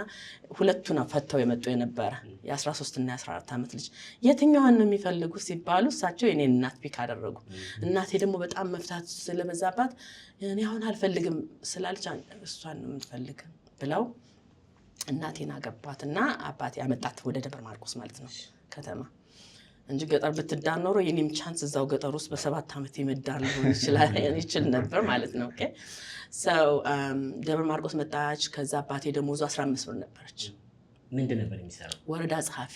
ሁለቱን ፈተው የመጡ የነበረ የ13 እና የ14 ዓመት ልጅ የትኛዋን ነው የሚፈልጉ ሲባሉ እሳቸው የኔን እናት ፒክ አደረጉ። እናቴ ደግሞ በጣም መፍታት ስለበዛባት እኔ አሁን አልፈልግም ስላለች እሷን ነው የምትፈልግ ብለው እናቴን አገባትና አባቴ አመጣት ወደ ደብረ ማርቆስ ማለት ነው ከተማ እንጂ ገጠር ብትዳር ኖሮ የኔም ቻንስ እዛው ገጠር ውስጥ በ7 ዓመት ይመዳር ሊሆን ይችል ነበር ማለት ነው። ኦኬ ሰው ደብረ ማርቆስ መጣች። ከዛ አባቴ ደሞዙ 15 ብር ነበረች። ምንድን ነበር የሚሰራው? ወረዳ ጸሐፊ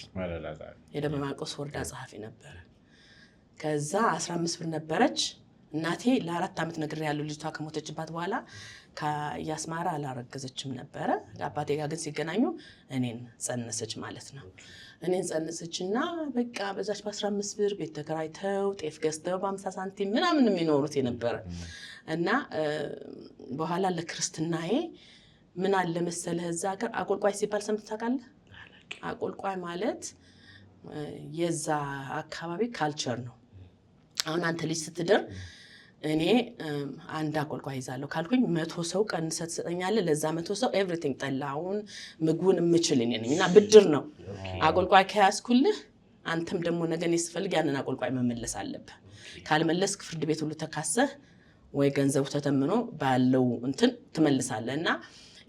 የደብረ ማርቆስ ወረዳ ጸሐፊ ነበር። ከዛ 15 ብር ነበረች። እናቴ ለ4 ዓመት ነገር ያለው ልጅቷ ከሞተችባት በኋላ ከያስማራ አላረገዘችም ነበረ። አባቴ ጋር ግን ሲገናኙ እኔን ጸነሰች ማለት ነው። እኔን ጸነሰችና በቃ በዛች በ15 ብር ቤት ተከራይተው ጤፍ ገዝተው በ50 ሳንቲም ምናምን የሚኖሩት የነበረ እና በኋላ ለክርስትናዬ ምን አለ መሰለህ እዛ ሀገር አቆልቋይ ሲባል ሰምተህ ታውቃለህ? አቆልቋይ ማለት የዛ አካባቢ ካልቸር ነው። አሁን አንተ ልጅ ስትድር እኔ አንድ አቆልቋይ ይዛለሁ ካልኩኝ 100 ሰው ቀንሰህ ትሰጠኛለህ። ለዛ 100 ሰው ኤቭሪቲንግ ጠላውን ምግቡን የምችል እኔ ነኝ እና ብድር ነው። አቆልቋይ ከያዝኩልህ አንተም ደግሞ ነገ እኔ ስፈልግ ያንን አቆልቋይ መመለስ አለብህ። ካልመለስክ ፍርድ ቤት ሁሉ ተካሰህ ወይ ገንዘቡ ተተምኖ ባለው እንትን ትመልሳለህ። እና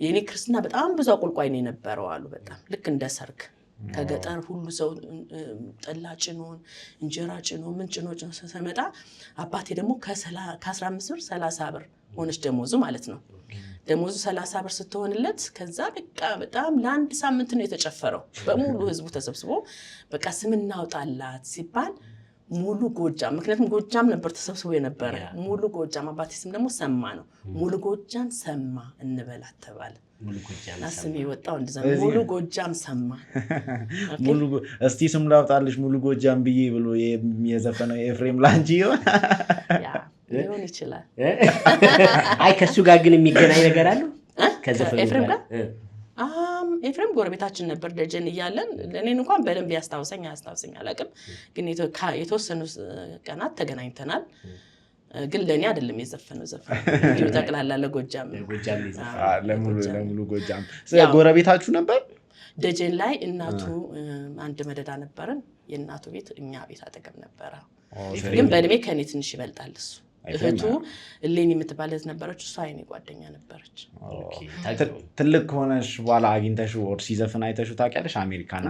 የኔ ክርስትና በጣም ብዙ አቆልቋይ ነው የነበረው አሉ። በጣም ልክ እንደ ሰርግ ከገጠር ሁሉ ሰው ጠላ ጭኖን እንጀራ ጭኖ ምን ጭኖ ሲመጣ አባቴ ደግሞ ከ15 ብር 30 ብር ሆነች ደሞዙ ማለት ነው። ደሞዙ 30 ብር ስትሆንለት ከዛ በቃ በጣም ለአንድ ሳምንት ነው የተጨፈረው በሙሉ ህዝቡ ተሰብስቦ በቃ ስም እናውጣላት ሲባል ሙሉ ጎጃም፣ ምክንያቱም ጎጃም ነበር ተሰብስቦ የነበረ ሙሉ ጎጃም፣ አባቴ ስም ደግሞ ሰማ ነው። ሙሉ ጎጃም ሰማ እንበላት ተባለ። ሙሉ ጎጃም ስም የወጣው እንደዛ ሙሉ ጎጃም ሰማ። ሙሉ እስቲ ስም ላውጣልሽ ሙሉ ጎጃም ብዬ ብሎ የዘፈነው ኤፍሬም ላንቺ ሊሆን ይችላል። አይ ከሱ ጋር ግን የሚገናኝ ነገር አለው ከዘፈኑ ኤፍሬም ጋር? ኤፍሬም ጎረቤታችን ነበር ደጀን እያለን። እኔን እንኳን በደንብ ያስታውሰኝ አላውቅም፣ ግን የተወሰኑ ቀናት ተገናኝተናል። ግን ለእኔ አይደለም የዘፈነው ዘፈን ጠቅላላ ለጎጃም ለሙሉ ጎጃም ጎረቤታችሁ ነበር። ደጀን ላይ እናቱ አንድ መደዳ ነበረን። የእናቱ ቤት እኛ ቤት አጠገብ ነበረ። ግን በእድሜ ከእኔ ትንሽ ይበልጣል እሱ። እህቱ እሌኒ የምትባል ነበረች። እሷ የኔ ጓደኛ ነበረች። ትልቅ ከሆነሽ በኋላ አግኝተሽው ወር ሲዘፍን አይተሽው ታውቂያለሽ? አሜሪካን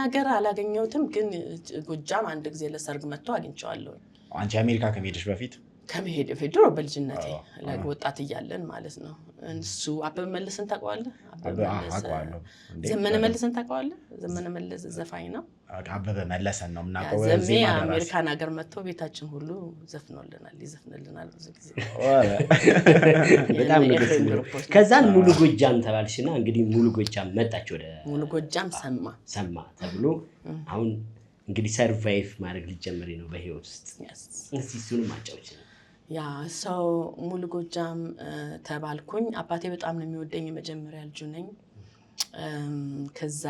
ሀገር አላገኘሁትም፣ ግን ጎጃም አንድ ጊዜ ለሰርግ መጥቶ አግኝቼዋለሁ። አንቺ አሜሪካ ከመሄድሽ በፊት? ከመሄድ በፊት ድሮ በልጅነቴ ወጣት እያለን ማለት ነው። እሱ አበበ መለስን ታውቀዋለህ? ዘመነ መለስን ታውቀዋለህ? ዘመነ መለስ ዘፋኝ ነው። አበበ መለሰን ነው የምናውቀው። ዘሜ አሜሪካን ሀገር መጥቶ ቤታችን ሁሉ ይዘፍንልናል ብዙ ጊዜ። በጣም ነው ደስ የሚለው። ከዛን ሙሉ ጎጃም ተባልሽና እንግዲህ ሙሉ ጎጃም መጣች። ወደ ሙሉ ጎጃም ሰማ ተብሎ አሁን እንግዲህ ሰርቫይቭ ማድረግ ሊጀምሪ ነው በህይወት ውስጥ። እስቲ እሱንም አጫውች። ያ ሰው ሙሉ ጎጃም ተባልኩኝ። አባቴ በጣም ነው የሚወደኝ። የመጀመሪያ ልጁ ነኝ። ከዛ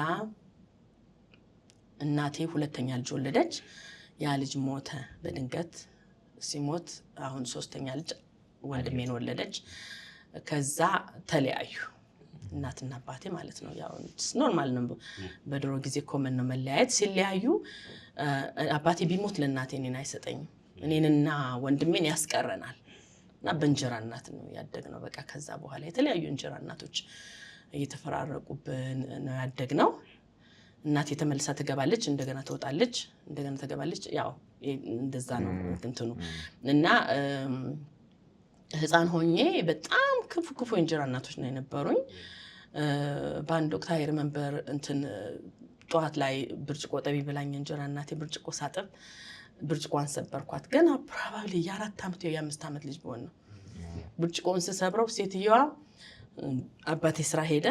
እናቴ ሁለተኛ ልጅ ወለደች። ያ ልጅ ሞተ በድንገት። ሲሞት አሁን ሶስተኛ ልጅ ወንድሜን ወለደች። ከዛ ተለያዩ እናትና አባቴ ማለት ነው። ያው ኖርማል ነው፣ በድሮ ጊዜ ኮመን ነው መለያየት። ሲለያዩ አባቴ ቢሞት ለእናቴ እኔን አይሰጠኝም፣ እኔንና ወንድሜን ያስቀረናል። እና በእንጀራ እናት ነው ያደግነው። በቃ ከዛ በኋላ የተለያዩ እንጀራ እናቶች እየተፈራረቁብን ነው ያደግነው። እናቴ ተመልሳ ትገባለች፣ እንደገና ትወጣለች፣ እንደገና ትገባለች። ያው እንደዛ ነው እንትኑ። እና ህፃን ሆኜ በጣም ክፉ እንጀራ እናቶች ነው የነበሩኝ። በአንድ ወቅት አይ ሪመምበር እንትን ጠዋት ላይ ብርጭቆ ጠቢ ብላኝ እንጀራ እናቴ ብርጭቆ ሳጥብ ብርጭቆን ሰበርኳት። ገና ፕሮባብሊ የ4 ዓመት ወይ የ5 ዓመት ልጅ ቢሆን ነው። ብርጭቆን ስሰብረው ሴትዮዋ አባቴ ስራ ሄደ፣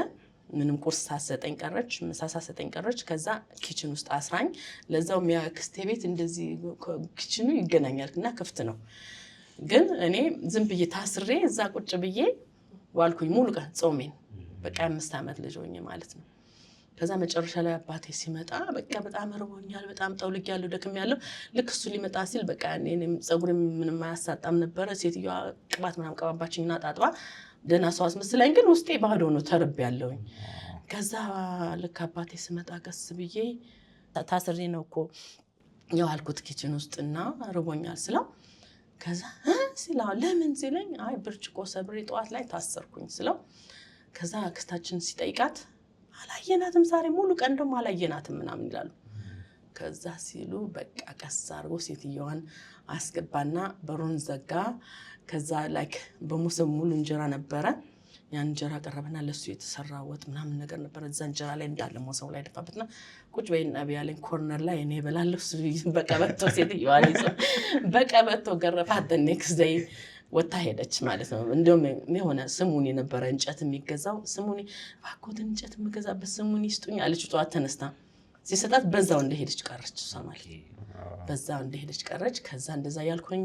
ምንም ቁርስ ሳሰጠኝ ቀረች፣ ምሳ ሳሰጠኝ ቀረች። ከዛ ኪችን ውስጥ አስራኝ፣ ለዛው የሚያክስቴ ቤት እንደዚህ ኪችኑ ይገናኛል እና ክፍት ነው። ግን እኔ ዝም ብዬ ታስሬ እዛ ቁጭ ብዬ ዋልኩኝ ሙሉ ቀን ጾሜን። በቃ 5 ዓመት ልጅ ሆኜ ማለት ነው። ከዛ መጨረሻ ላይ አባቴ ሲመጣ በቃ በጣም ርቦኛል፣ በጣም ጠውልጌያለሁ፣ ደክሜያለሁ። ልክ እሱ ሊመጣ ሲል በቃ እኔም ፀጉሬም ምንም አያሳጣም ነበረ። ሴትዮዋ ቅባት ምናምን ቀባባችኝና ጣጥባ ደህና ሰው አስመስላኝ፣ ግን ውስጤ ባዶ ነው፣ ተርቤያለሁኝ። ከዛ ልክ አባቴ ሲመጣ ቀስ ብዬ ታስሬ ነው እኮ የዋልኩት ኪችን ውስጥና ርቦኛል ስለው ከዛ ሲላው ለምን ሲለኝ አይ ብርጭቆ ሰብሬ ጠዋት ላይ ታሰርኩኝ ስለው ከዛ አክስታችን ሲጠይቃት አላየናትም ዛሬ ሙሉ ቀን ደግሞ አላየናትም ምናምን ይላሉ። ከዛ ሲሉ በቃ ቀስ አድርጎ ሴትዮዋን አስገባና በሩን ዘጋ። ከዛ ላይክ በሙስብ ሙሉ እንጀራ ነበረ። ያን እንጀራ ቀረበና ለሱ የተሰራ ወጥ ምናምን ነገር ነበረ። እዛ እንጀራ ላይ እንዳለ ሙስቡ ላይ ደፋበትና ቁጭ በይና ቢያለኝ ኮርነር ላይ እኔ በላለሁ። በቀበቶ ሴትዮዋን ይዞ በቀበቶ ገረፋት። ኔክስት ዴይ ወታ ሄደች ማለት ነው። እንደውም የሆነ ስሙኒ ነበረ እንጨት የሚገዛው። ስሙኒ እባክዎትን እንጨት የምገዛበት ስሙኒ ስጡኝ አለች። ጠዋት ተነስታ ሲሰጣት በዛው እንደሄደች ቀረች። እሷ ማለት በዛው እንደሄደች ቀረች። ከዛ እንደዛ ያልኩኝ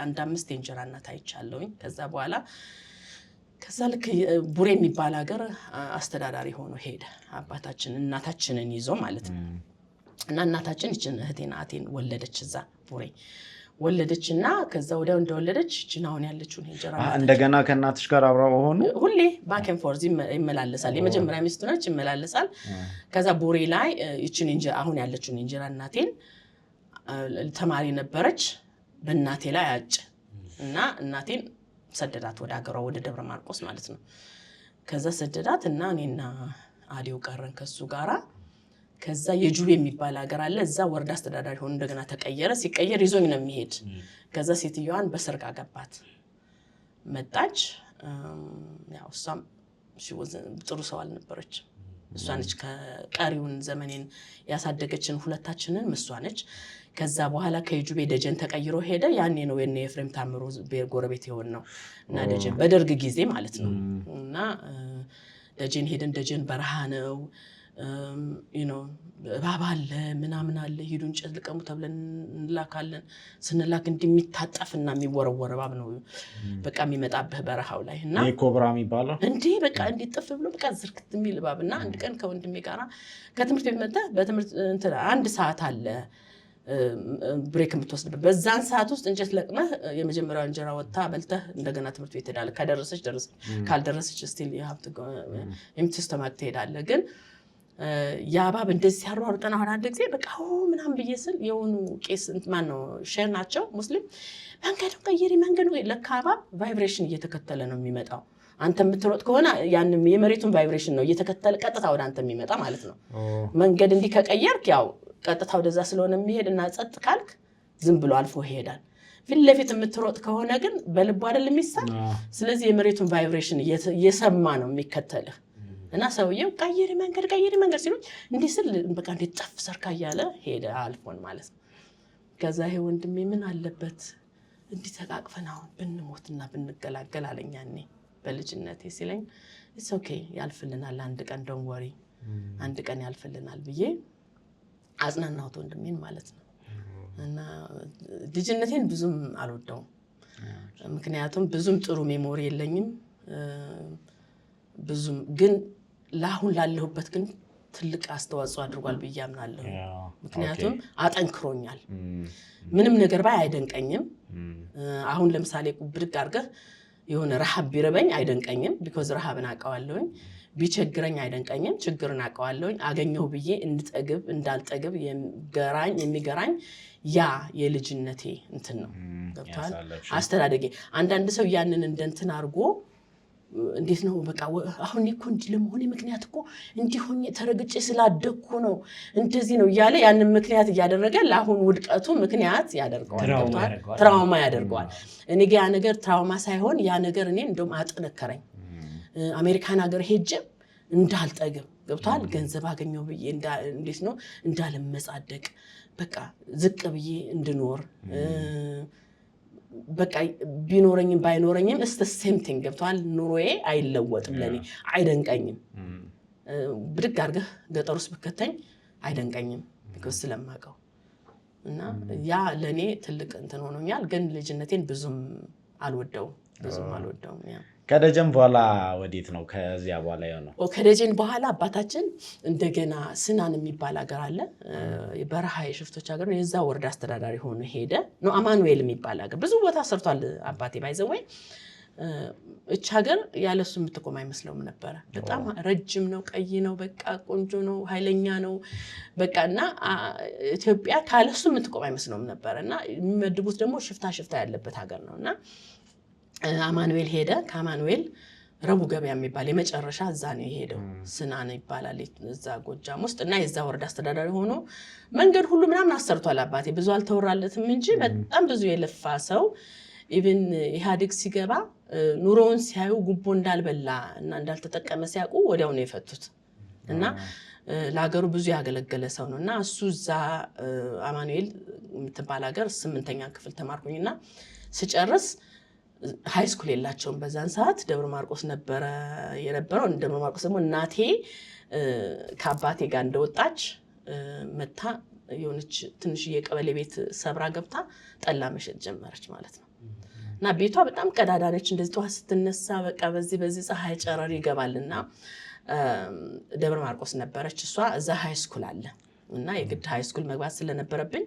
አንድ 5 የእንጀራ እናት አይቻለሁኝ። ከዛ በኋላ ከዛ ልክ ቡሬ የሚባል ሀገር አስተዳዳሪ ሆኖ ሄደ አባታችን እናታችንን ይዞ ማለት ነው። እና እናታችን እህቴን ወለደች። እዛ ቡሬ ወለደችና ከዛ ወዲያው እንደወለደች ጅናውን ያለችውን እንጀራ እንደገና ከእናትሽ ጋር አብረው ሆኑ ሁሌ ባክ ኤንድ ፎርዝ ይመላለሳል የመጀመሪያ ሚስቱ ነች ይመላለሳል ከዛ ቦሬ ላይ እቺን እንጀራ አሁን ያለችውን እንጀራ እናቴን ተማሪ ነበረች በእናቴ ላይ አጭ እና እናቴን ሰደዳት ወደ ሀገሯ ወደ ደብረ ማርቆስ ማለት ነው ከዛ ሰደዳት እና እኔና አዲው ቀረን ከሱ ጋራ ከዛ የጁቤ የሚባል ሀገር አለ እዛ ወረዳ አስተዳዳሪ ሆኖ እንደገና ተቀየረ ሲቀየር ይዞኝ ነው የሚሄድ ከዛ ሴትዮዋን በሰርግ አገባት መጣች ያው እሷም ጥሩ ሰው አልነበረች እሷ ነች ከቀሪውን ዘመኔን ያሳደገችን ሁለታችንን እሷ ነች ከዛ በኋላ ከጁቤ ደጀን ተቀይሮ ሄደ ያኔ ነው የኔ ኤፍሬም ታምሩ ጎረቤት ይሆን ነው እና ደጀን በደርግ ጊዜ ማለት ነው እና ደጀን ሄደን ደጀን በረሃ ነው እባብ አለ ምናምን አለ ሂዱ እንጨት ልቀሙ ተብለን እንላካለን ስንላክ እንደሚታጠፍና የሚወረወር እባብ ነው በቃ የሚመጣብህ በረሃው ላይ እና ኮብራ የሚባለው እንዴ በቃ እንዲጥፍ ብሎ በቃ ዝርክት የሚል እባብና አንድ ቀን ከወንድሜ ጋራ ከትምህርት ቤት መጣ በትምህርት እንትን አንድ ሰዓት አለ ብሬክ የምትወስድበት በዛን ሰዓት ውስጥ እንጨት ለቅመህ የመጀመሪያው እንጀራ ወጣ በልተህ እንደገና ትምህርት ቤት ሄዳለህ ከደረሰች ካልደረሰች ስቲል የምትስተማቅ ትሄዳለህ ግን ያባብ እንደዚህ ያሯሩጠና አሁን አንድ ጊዜ በቃ ምናምን ብዬ ስል የሆኑ ቄስ ማን ነው ሼር ናቸው ሙስሊም መንገዱን ቀይሪ መንገዱ ለካባብ ቫይብሬሽን እየተከተለ ነው የሚመጣው አንተ የምትሮጥ ከሆነ ያንም የመሬቱን ቫይብሬሽን ነው እየተከተለ ቀጥታ ወደ አንተ የሚመጣ ማለት ነው መንገድ እንዲህ ከቀየርክ ያው ቀጥታ ወደዛ ስለሆነ የሚሄድና ጸጥ ካልክ ዝም ብሎ አልፎ ይሄዳል ፊት ለፊት የምትሮጥ ከሆነ ግን በልቡ አይደል የሚሳል ስለዚህ የመሬቱን ቫይብሬሽን እየሰማ ነው የሚከተልህ እና ሰውየው ቀይሪ መንገድ ሲሉ እንዲህ ስል በቃ እንዴት ጠፍ ሰርካ እያለ ሄደ አልፎን ማለት ነው ከዛ ይሄ ወንድሜ ምን አለበት እንዲህ ተቃቅፈን አሁን ብንሞትና ብንገላገል አለኝ ያኔ በልጅነቴ ሲለኝ ኢትስ ኦኬ ያልፍልናል አንድ ቀን ዶንት ወሪ አንድ ቀን ያልፍልናል ብዬ አጽናናሁት ወንድሜን ማለት ነው እና ልጅነቴን ብዙም አልወደውም ምክንያቱም ብዙም ጥሩ ሜሞሪ የለኝም ብዙም ግን ለአሁን ላለሁበት ግን ትልቅ አስተዋጽኦ አድርጓል ብዬ አምናለሁ ምክንያቱም አጠንክሮኛል ምንም ነገር ባይ አይደንቀኝም አሁን ለምሳሌ ብድግ አድርገህ የሆነ ረሃብ ቢረበኝ አይደንቀኝም ቢኮዝ ረሃብን አውቀዋለሁኝ ቢቸግረኝ አይደንቀኝም ችግርን አውቀዋለሁኝ አገኘሁ ብዬ እንድጠግብ እንዳልጠግብ የሚገራኝ ያ የልጅነቴ እንትን ነው ገብቷል አስተዳደጌ አንዳንድ ሰው ያንን እንደንትን አድርጎ እንዴት ነው በቃ አሁን እኮ እንዲህ ለመሆኔ ምክንያት እኮ እንዲህ ሆኜ ተረግጬ ስላደግኩ ነው እንደዚህ ነው እያለ ያንን ምክንያት እያደረገ ለአሁን ውድቀቱ ምክንያት ያደርገዋል ትራውማ ያደርገዋል እኔ ያ ነገር ትራውማ ሳይሆን ያ ነገር እኔ እንደውም አጠነከረኝ አሜሪካን ሀገር ሄጄ እንዳልጠግብ ገብቷል ገንዘብ አገኘው ብዬ እንዴት ነው እንዳልመጻደቅ በቃ ዝቅ ብዬ እንድኖር በቃ ቢኖረኝም ባይኖረኝም እስተ ሴም ቲንግ ገብቷል ኑሮዬ አይለወጥም ለኔ አይደንቀኝም ብድግ አድርገህ ገጠር ውስጥ ብከተኝ አይደንቀኝም ቢኮዝ ስለማውቀው እና ያ ለኔ ትልቅ እንትን ሆኖኛል ግን ልጅነቴን ብዙም አልወደውም ያ ከደጀን በኋላ ወዴት ነው ከዚያ በኋላ የሆነው ከደጀን በኋላ አባታችን እንደገና ስናን የሚባል ሀገር አለ በረሃ የሽፍቶች ሀገር ነው የዛ ወረዳ አስተዳዳሪ ሆኖ ሄደ ነው አማኑኤል የሚባል ሀገር ብዙ ቦታ ሰርቷል አባቴ ባይዘወይ እቺ ሀገር ያለሱ የምትቆም አይመስለውም ነበር በጣም ረጅም ነው ቀይ ነው በቃ ቆንጆ ነው ኃይለኛ ነው በቃና ኢትዮጵያ ካለሱ የምትቆም አይመስለውም ነበርና የሚመድቡት ደግሞ ሽፍታ ያለበት ሀገር ነውና አማኑኤል ሄደ ከአማኑኤል ረቡ ገበያ የሚባል የመጨረሻ እዛ ነው የሄደው ስናን ይባላል እዛ ጎጃም ውስጥ እና የዛ ወረዳ አስተዳዳሪ ሆኖ መንገድ ሁሉ ምናምን አሰርቷል አባቴ ብዙ አልተወራለትም እንጂ በጣም ብዙ የለፋ ሰው ኢቭን ኢህአዴግ ሲገባ ኑሮውን ሲያዩ ጉቦ እንዳልበላ እና እንዳልተጠቀመ ሲያውቁ ወዲያው ነው የፈቱት እና ለሀገሩ ብዙ ያገለገለ ሰው ነው እና እሱ እዛ አማኑኤል የምትባል ሀገር 8ኛ ክፍል ተማርኩኝና ስጨርስ ሃይ ስኩል የላቸውም በዛን ሰዓት ደብረ ማርቆስ ነበረ የነበረው ደብረ ማርቆስ ደግሞ እናቴ ከአባቴ ጋር እንደወጣች መታ የሆነች ትንሽ የቀበሌ ቤት ሰብራ ገብታ ጠላ መሸጥ ጀመረች ማለት ነው እና ቤቷ በጣም ቀዳዳ ነች እንደዚህ ጠዋት ስትነሳ በቃ በዚህ ፀሐይ ጨረር ይገባልና ደብረ ማርቆስ ነበረች እሷ እዛ ሃይ ስኩል አለ እና የግድ ሃይ ስኩል መግባት ስለነበረብኝ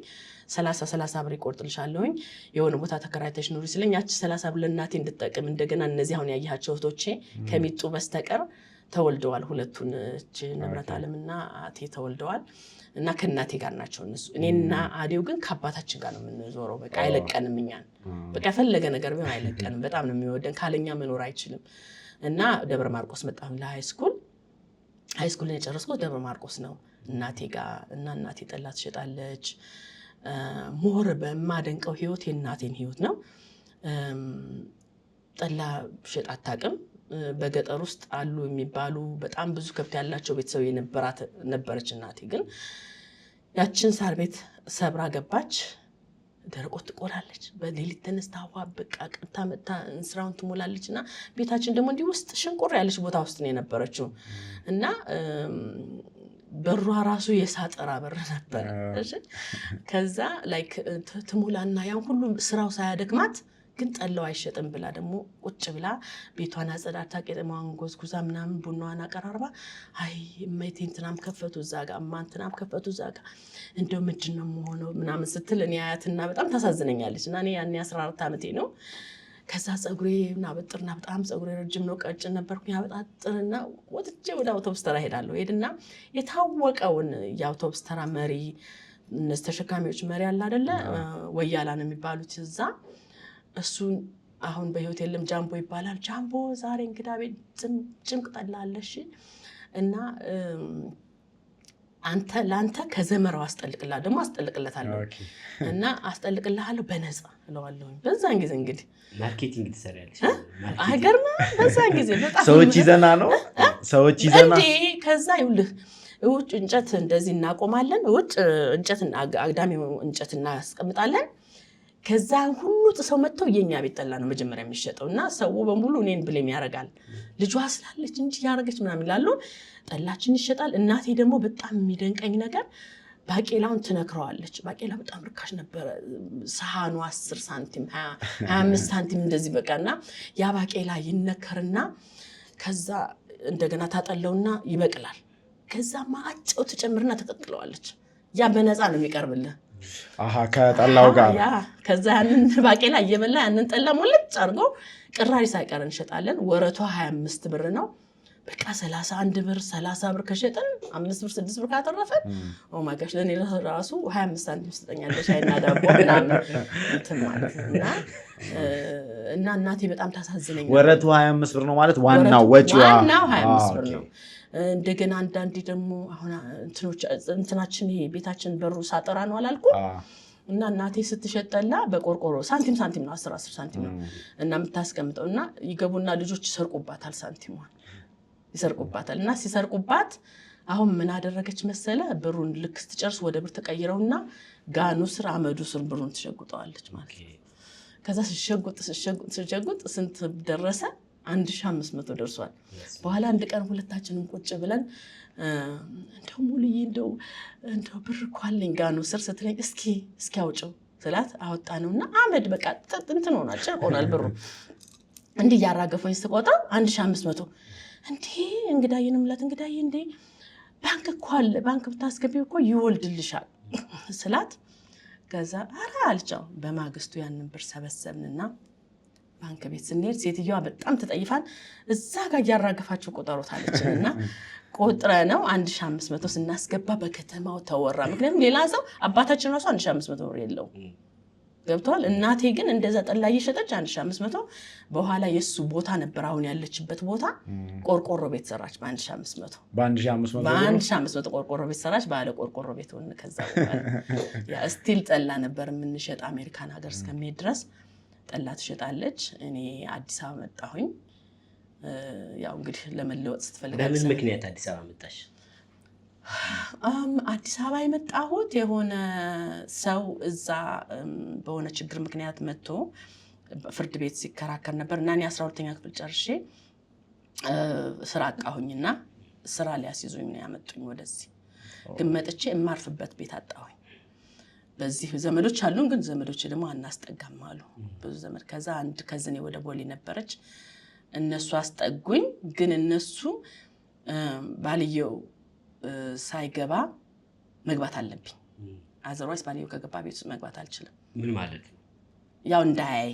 30 ብር ይቆርጥልሻለሁኝ የሆነ ቦታ ተከራይተሽ ኑሪ ስለኝ ያቺ 30 ብር ለእናቴ እንድጠቅም እንደገና እነዚህ አሁን ያያቸው እህቶቼ ከሚጡ በስተቀር ተወልደዋል ሁለቱን ንብረት ዓለምና አቴ ተወልደዋል እና ከእናቴ ጋር ናቸው እነሱ እኔና አዴው ግን ከአባታችን ጋር ነው የምንዞረው በቃ አይለቀንም እኛን በቃ ፈለገ ነገር ቢሆን አይለቀንም በጣም ነው የሚወደን ካለኛ መኖር አይችልም እና ደብረ ማርቆስ መጣሁ ለሃይ ስኩል ላይ የጨረስኩት ደብረ ማርቆስ ነው እናቴ ጋር እና እናቴ ጠላ ትሸጣለች ሞር በማደንቀው ህይወት የእናቴን ህይወት ነው ጠላ ሸጣ አታውቅም በገጠር ውስጥ አሉ የሚባሉ በጣም ብዙ ከብት ያላቸው ቤተሰብ ነበረች እናቴ ግን ያችን ሳር ቤት ሰብራ ገባች ደረቆት ትቆላለች በሌሊት ተነስታ ውሃ በቃ ቀጥታ መጣ እንስራውን ትሞላለችና ቤታችን ደግሞ እንዲህ ውስጥ ሽንቁር ያለች ቦታ ውስጥ ነው የነበረችው እና በሯ ራሱ የሳጠራ በር ነበር እሺ ከዛ ላይክ ትሞላና ያን ሁሉ ስራው ሳያደክማት ግን ጠላው አይሸጥም ብላ ደግሞ ቁጭ ብላ ቤቷን አጸዳድታ ቄጠማዋን ጎዝጉዛ ምናምን ቡናዋን አቀራርባ አይ እመይቴንትናም ከፈቱ እዛ ጋር ማንትናም ከፈቱ እዛ ጋር እንደው ምንድነው ሆኖ ምናምን ስትል እኔ አያትና በጣም ታሳዝነኛለች እና እኔ ያኔ 14 ዓመቴ ነው ከዛ ጸጉሬና በጥርና በጣም ጸጉሬ ረጅም ነው ቀጭን ነበርኩኝ አበጣጥርና ወጥቼ ወደ አውቶቡስ ተራ ሄዳለሁ ሄድና የታወቀውን የአውቶቡስ ተራ መሪ እነዚህ ተሸካሚዎች መሪ አለ አይደለ ወያላ ነው የሚባሉት እዛ እሱን አሁን በህይወት የለም ጃምቦ ይባላል ጃምቦ ዛሬ እንግዳ ቤት ጭምቅ ጠላለሽ እና አንተ ላንተ ከዘመራው አስጠልቅላ ደግሞ አስጠልቅለታለሁ እና አስጠልቅልሃለሁ በነፃ እለዋለሁ በዛን ጊዜ እንግዲህ ማርኬቲንግ ትሰሪያለሽ አይገርም በዛን ጊዜ በጣም ሰዎች ይዘና ነው ሰዎች ይዘና እንዴ ከዛ ይውልህ ውጭ እንጨት እንደዚህ እናቆማለን ውጭ እንጨትና አግዳሚ እንጨት እናስቀምጣለን ከዛ ሁሉ ሰው መጥተው የኛ ቤት ጠላ ነው መጀመሪያ የሚሸጠውና ሰው በሙሉ እኔን ብሌም ያረጋል ልጇ ስላለች እንጂ ያረገች ምናምን ይላሉ ጠላችን ይሸጣል እናቴ ደግሞ በጣም የሚደንቀኝ ነገር ባቄላውን ትነክረዋለች ባቄላ በጣም ርካሽ ነበር ሰሃኑ 10 ሳንቲም 25 ሳንቲም እንደዚህ በቃና ያ ባቄላ ይነከርና ከዛ እንደገና ታጠለውና ይበቅላል ከዛ ማአጨው ተጨምርና ተቀጥለዋለች ያ በነፃ ነው የሚቀርብልህ ከጠላው ጋር ያ ከዛ ያንን ባቄላ እየበላ ያንን ጠላ ሞልጭ አርጎ ቅራሪ ሳይቀር እንሸጣለን ወረቷ 25 ብር ነው በቃ 31 ብር 30 ብር ከሸጠን 5 ብር 6 ብር ካተረፈን ኦ ማይ ጋሽ ለኔ ራሱ 25 ሳንቲም ስጠኛለሽ አይና ዳቦ ምናምን እንትን ማለት እና እናቴ በጣም ታሳዝነኝ ወረቱ 25 ብር ነው ማለት ዋናው ወጪዋ ዋናው 25 ብር ነው እንደገና አንዳንዴ ደግሞ አሁን እንትናችን ይሄ ቤታችን በሩ ሳጠራ ነው አላልኩ እና እናቴ ስትሸጠላ በቆርቆሮ ሳንቲም ነው 10 ሳንቲም ነው እና የምታስቀምጠው እና ይገቡና ልጆች ይሰርቁባታል ሳንቲሟን ይሰርቁባታል እና ሲሰርቁባት አሁን ምን አደረገች መሰለ ብሩን ልክ ስትጨርስ ወደ ብር ተቀይረውና ጋኑ ስር አመዱ ስር ብሩን ትሸጉጣለች ማለት ከዛ ሲሸጉጥ ስንት ደረሰ 1500 ደርሷል በኋላ አንድ ቀን ሁለታችንም ቁጭ ብለን እንደው ሙሉዬ እንደው ብር ኳለኝ ጋኑ ስር ስትለኝ እስኪ አውጪው ስላት አወጣነውና አመድ በቃ እንትን ሆኗል ጨርቆናል ብሩ እንዴ ያራገፈኝ ስቆጣ 1500 እንዴ እንግዳዬንም ለት እንግዳዬ እንዴ ባንክ እኮ አለ ባንክ ብታስገቢው እኮ ይወልድልሻል ስላት ከዛ አራ አልቻው በማግስቱ ያንን ብር ሰበሰብንና ባንክ ቤት ስንሄድ ሴትዮዋ በጣም ተጠይፋን እዛ ጋር ያራገፋችሁ ቆጠሮታለችና ቆጥረ ነው 1500 ስናስገባ በከተማው ተወራ ምክንያቱም ሌላ ሰው አባታችን ራሱ 1500 ብር የለው ገብቷል እናቴ ግን እንደዛ ጠላ እየሸጠች 1500 በኋላ የሱ ቦታ ነበር አሁን ያለችበት ቦታ ቆርቆሮ ቤት ሰራች በ1500 ቆርቆሮ ቤት ሰራች ባለ ቆርቆሮ ቤት ሆነ ከዛ ያ ስቲል ጠላ ነበር የምንሸጥ አሜሪካን ሀገር እስከሚሄድ ድረስ ጠላ ትሸጣለች እኔ አዲስ አበባ መጣሁኝ ያው እንግዲህ ለመለወጥ ስትፈልግ በምን ምክንያት አዲስ አበባ መጣሽ አዲስ አበባ የመጣሁት የሆነ ሰው እዛ በሆነ ችግር ምክንያት መጥቶ ፍርድ ቤት ሲከራከር ነበርና እኔ 12ኛ ክፍል ጨርሼ ስራ አጣሁኝና ስራ ሊያስይዙኝ ነው ያመጡኝ ወደዚህ ግን መጥቼ የማርፍበት ቤት አጣሁኝ በዚህ ዘመዶች አሉን ግን ዘመዶች ደግሞ አናስጠጋም አሉ ብዙ ዘመድ ከዛ አንድ ከዝኔ ወደ ቦሌ ነበረች እነሱ አስጠጉኝ ግን እነሱ ባልየው ሳይገባ መግባት አለብኝ አዘርዋይስ ባልየው ከገባ ቤት ውስጥ መግባት አልችልም ምን ማለት ነው ያው እንዳያይ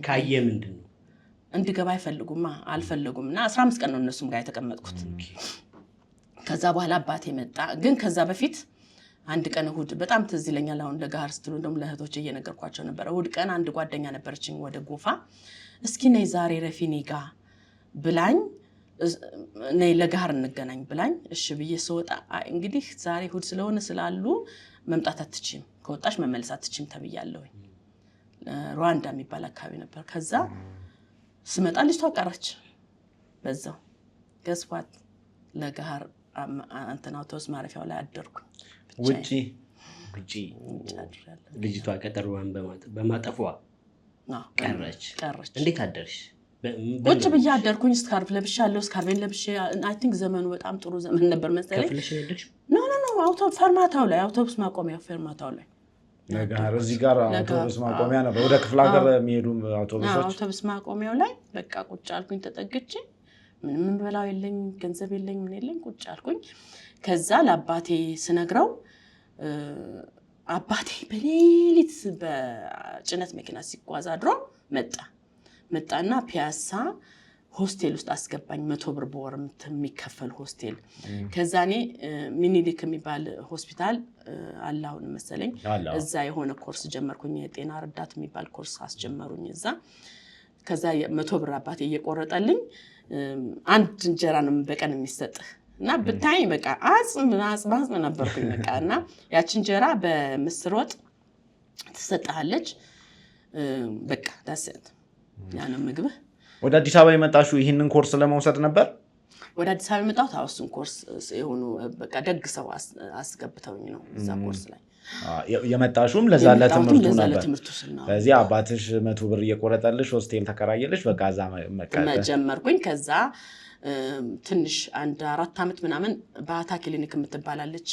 ካየ ምንድነው እንድገባ አይፈልጉማ አልፈልጉምና 15 ቀን ነው እነሱም ጋር የተቀመጥኩት ከዛ በኋላ አባቴ መጣ ግን ከዛ በፊት አንድ ቀን እሁድ በጣም ትዝ ይለኛል አሁን ለጋር ስትሉ እንደም ለእህቶቼ እየነገርኳቸው ነበር እሁድ ቀን አንድ ጓደኛ ነበርችኝ ወደ ጎፋ እስኪ ነይ ዛሬ ረፊኒ ጋር ብላኝ ነይ ለጋር እንገናኝ ብላኝ እሺ ብዬ ስወጣ እንግዲህ ዛሬ እሁድ ስለሆነ ስላሉ መምጣት አትችም ከወጣሽ መመለስ አትችም ተብያለሁ ሩዋንዳ የሚባል አካባቢ ነበር ከዛ ስመጣ ልጅ ተቀረች በዛው ገስዋት ለጋር አንተና አውቶቡስ ማረፊያው ላይ አደርኩኝ ውጪ ልጅቷ ቀጠሮዋን በማጠፏ ቀረች እንዴት አደርሽ ቁጭ ብዬ አደርኩኝ ስካርፍ ለብሻለሁ ስካርቬን ለብሼ አይ ቲንክ ዘመኑ በጣም ጥሩ ዘመን ነበር መሰለኝ ከፍለሽ ሄደሽ ኖ አውቶቡስ ፈርማታው ላይ አውቶቡስ ማቆሚያው ፈርማታው ላይ ነገር እዚህ ጋር አውቶቡስ ማቆሚያ ነው ወደ ክፍለ ሀገር የሚሄዱ አውቶቡሶች አውቶቡስ ማቆሚያው ላይ በቃ ቁጭ አልኩኝ ተጠግቼ ምንም በላው የለኝ ገንዘብ የለኝ ምን የለኝ ቁጭ አልኩኝ ከዛ ለአባቴ ስነግረው አባቴ በሌሊት በጭነት መኪና ሲጓዝ አድሮ መጣና ፒያሳ ሆስቴል ውስጥ አስገባኝ 100 ብር በወር የሚከፈል ሆስቴል ከዛኔ ሚኒሊክ የሚባል ሆስፒታል አላውን መሰለኝ እዛ የሆነ ኮርስ ጀመርኩኝ የጤና ረዳት የሚባል ኮርስ አስጀመሩኝ እዛ ከዛ 100 ብር አባቴ እየቆረጠልኝ አንድ እንጀራ ነው በቀን የሚሰጥ እና ብታይ በቃ አጽም ነበርኩኝ በቃና ያቺ እንጀራ በምስር ወጥ ተሰጣለች በቃ ዳሰት ያንን ምግብ ወደ አዲስ አበባ የመጣሽው ይሄንን ኮርስ ለመውሰድ ነበር ወደ አዲስ አበባ የመጣሁት አውሱን ኮርስ የሆኑ በቃ ደግ ሰው አስገብተውኝ ነው እዛ ኮርስ ላይ የመጣሽውም ለዛ ለትምህርቱ ነበር ስለዚህ አባትሽ 100 ብር እየቆረጠልሽ ሆስቴል ተከራየልሽ በቃ እዛ መጀመርኩኝ ከዛ ትንሽ አንድ 4 አመት ምናምን ባታ ክሊኒክ የምትባላለች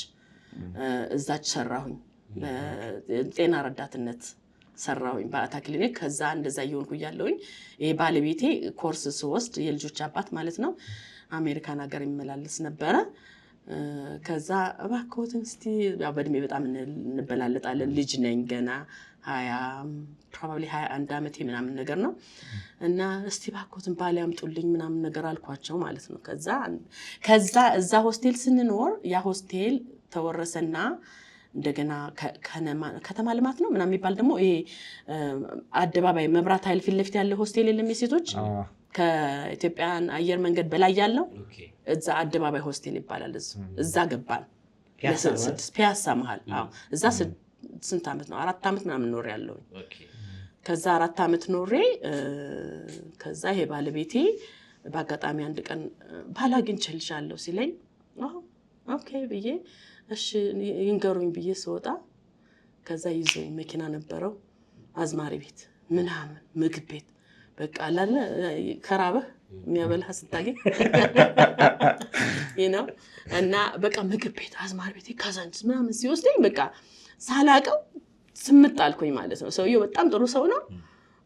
እዛች ሰራሁኝ ጤና ረዳትነት ሰራሁኝ ባታ ክሊኒክ ከዛ እንደዛ ይሆንኩ ያለውኝ ይሄ ባለቤቴ ኮርስ ስወስድ የልጆች አባት ማለት ነው አሜሪካን ሀገር ይመላለስ ነበር ከዛ እባክዎትን እስቲ ያው በእድሜ በጣም እንበላለጣለን ልጅ ነኝ ገና 21 አመቴ ምናምን ነገር ነው እና እስቲ እባክዎትን ባል ያምጡልኝ ምናምን ነገር አልኳቸው ማለት ነው ከዛ እዛ ሆስቴል ስንኖር ያ ሆስቴል ተወረሰና እንደገና ከተማ ልማት ነው ምናምን የሚባል ደግሞ ይሄ አደባባይ መብራት ኃይል ፊት ለፊት ያለ ሆስቴል የለም የሴቶች ከኢትዮጵያን አየር መንገድ በላይ ያለው እዛ አደባባይ ሆስቴል ይባላል እዛ ገባን ፒያሳ መሃል እዛ ስንት አመት ነው 4 አመት ምናምን ኖር ያለው ከዛ 4 አመት ኖሬ ከዛ ይሄ ባለቤቴ በአጋጣሚ አንድ ቀን ባላግኝልሻለሁ ሲለኝ ኦኬ ብዬ እሺ ይንገሩኝ ብዬ ስወጣ ከዛ ይዞኝ መኪና ነበረው አዝማሪ ቤት ምናምን ምግብ ቤት በቃ አላለ ከራበህ የሚያበላህ ስታገኝ እና በቃ ምግብ ቤት አዝማሪ ቤት ካዛንስ ምናምን ሲወስደኝ በቃ ሳላቀው ስምጥ አልኩኝ ማለት ነው ሰውየው በጣም ጥሩ ሰው ነው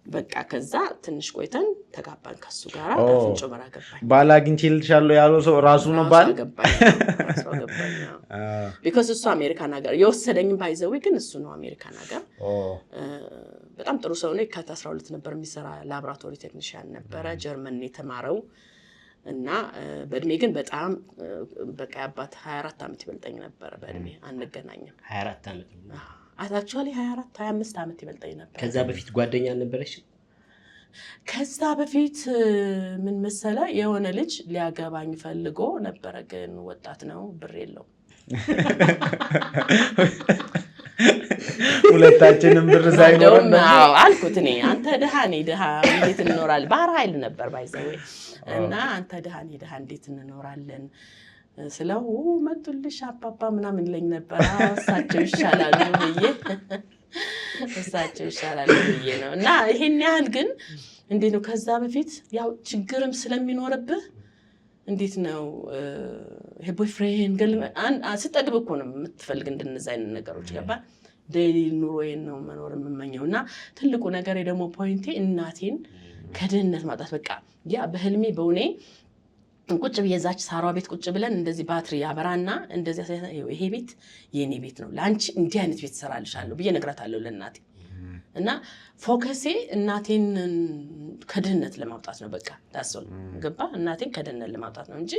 በቃ ከዛ ትንሽ ቆይተን ተጋባን ከሱ ጋር አፍንጮ በራ ገባኝ ባላግኝልሻለሁ ያለው ሰው ራሱ ነው ባል ራሱ ገባኝ because እሱ አሜሪካን ሀገር የወሰደኝ ባይዘው ግን እሱ ነው አሜሪካን ሀገር በጣም ጥሩ ሰው ነው ከ12 ነበር የሚሰራ ላብራቶሪ ቴክኒሻን ነበር ጀርመን የተማረው እና በእድሜ ግን በጣም በቃ አባት 24 አመት ይበልጠኝ ነበር በእድሜ አንገናኝም 24 አመት ነው actually 24 25 አመት ይበልጠኝ ነበር ከዛ በፊት ጓደኛ ነበርሽ ከዛ በፊት ምን መሰለ የሆነ ልጅ ሊያገባኝ ፈልጎ ነበር ግን ወጣት ነው ብር የለው ሁለታችንም ብር ሳይኖር አልኩት እኔ አንተ ደሃ ነኝ ደሃ እንዴት እንኖራለን ባህር ኃይል ነበር ባይዘው እና አንተ ደሃ ነኝ ደሃ እንዴት እንኖራለን ስለው መጥልሽ አባባ ምናምን ለኝ ነበር እሳቸው ይሻላል ብዬ ነው እና ይሄን ያህል ግን እንዴት ነው ከዛ በፊት ያው ችግርም ስለሚኖርብህ እንዴት ነው ይሄ ቦይፍሬንድ ስትጠግብ እኮ ነው የምትፈልግ እንደነዛ አይነት ነገሮች ገባ ዴይሊ ኑሮዬን ነው መኖር የምመኘውና ትልቁ ነገር ደግሞ ፖይንቴ እናቴን ከድህነት ማጣት በቃ ያ በህልሜ በእኔ ቁጭ ብዬ እዛች ሳሯ ቤት ቁጭ ብለን እንደዚህ ባትሪ ያበራና እንደዚህ ይሄ ቤት የኔ ቤት ነው ለአንቺ እንዲህ አይነት ቤት እሰራልሻለሁ ብዬ እነግራታለሁ ለእናቴ። እና ፎከሴ እናቴን ከድህነት ለማውጣት ነው። በቃ ዳሰው ገባ እናቴን ከድህነት ለማውጣት ነው እንጂ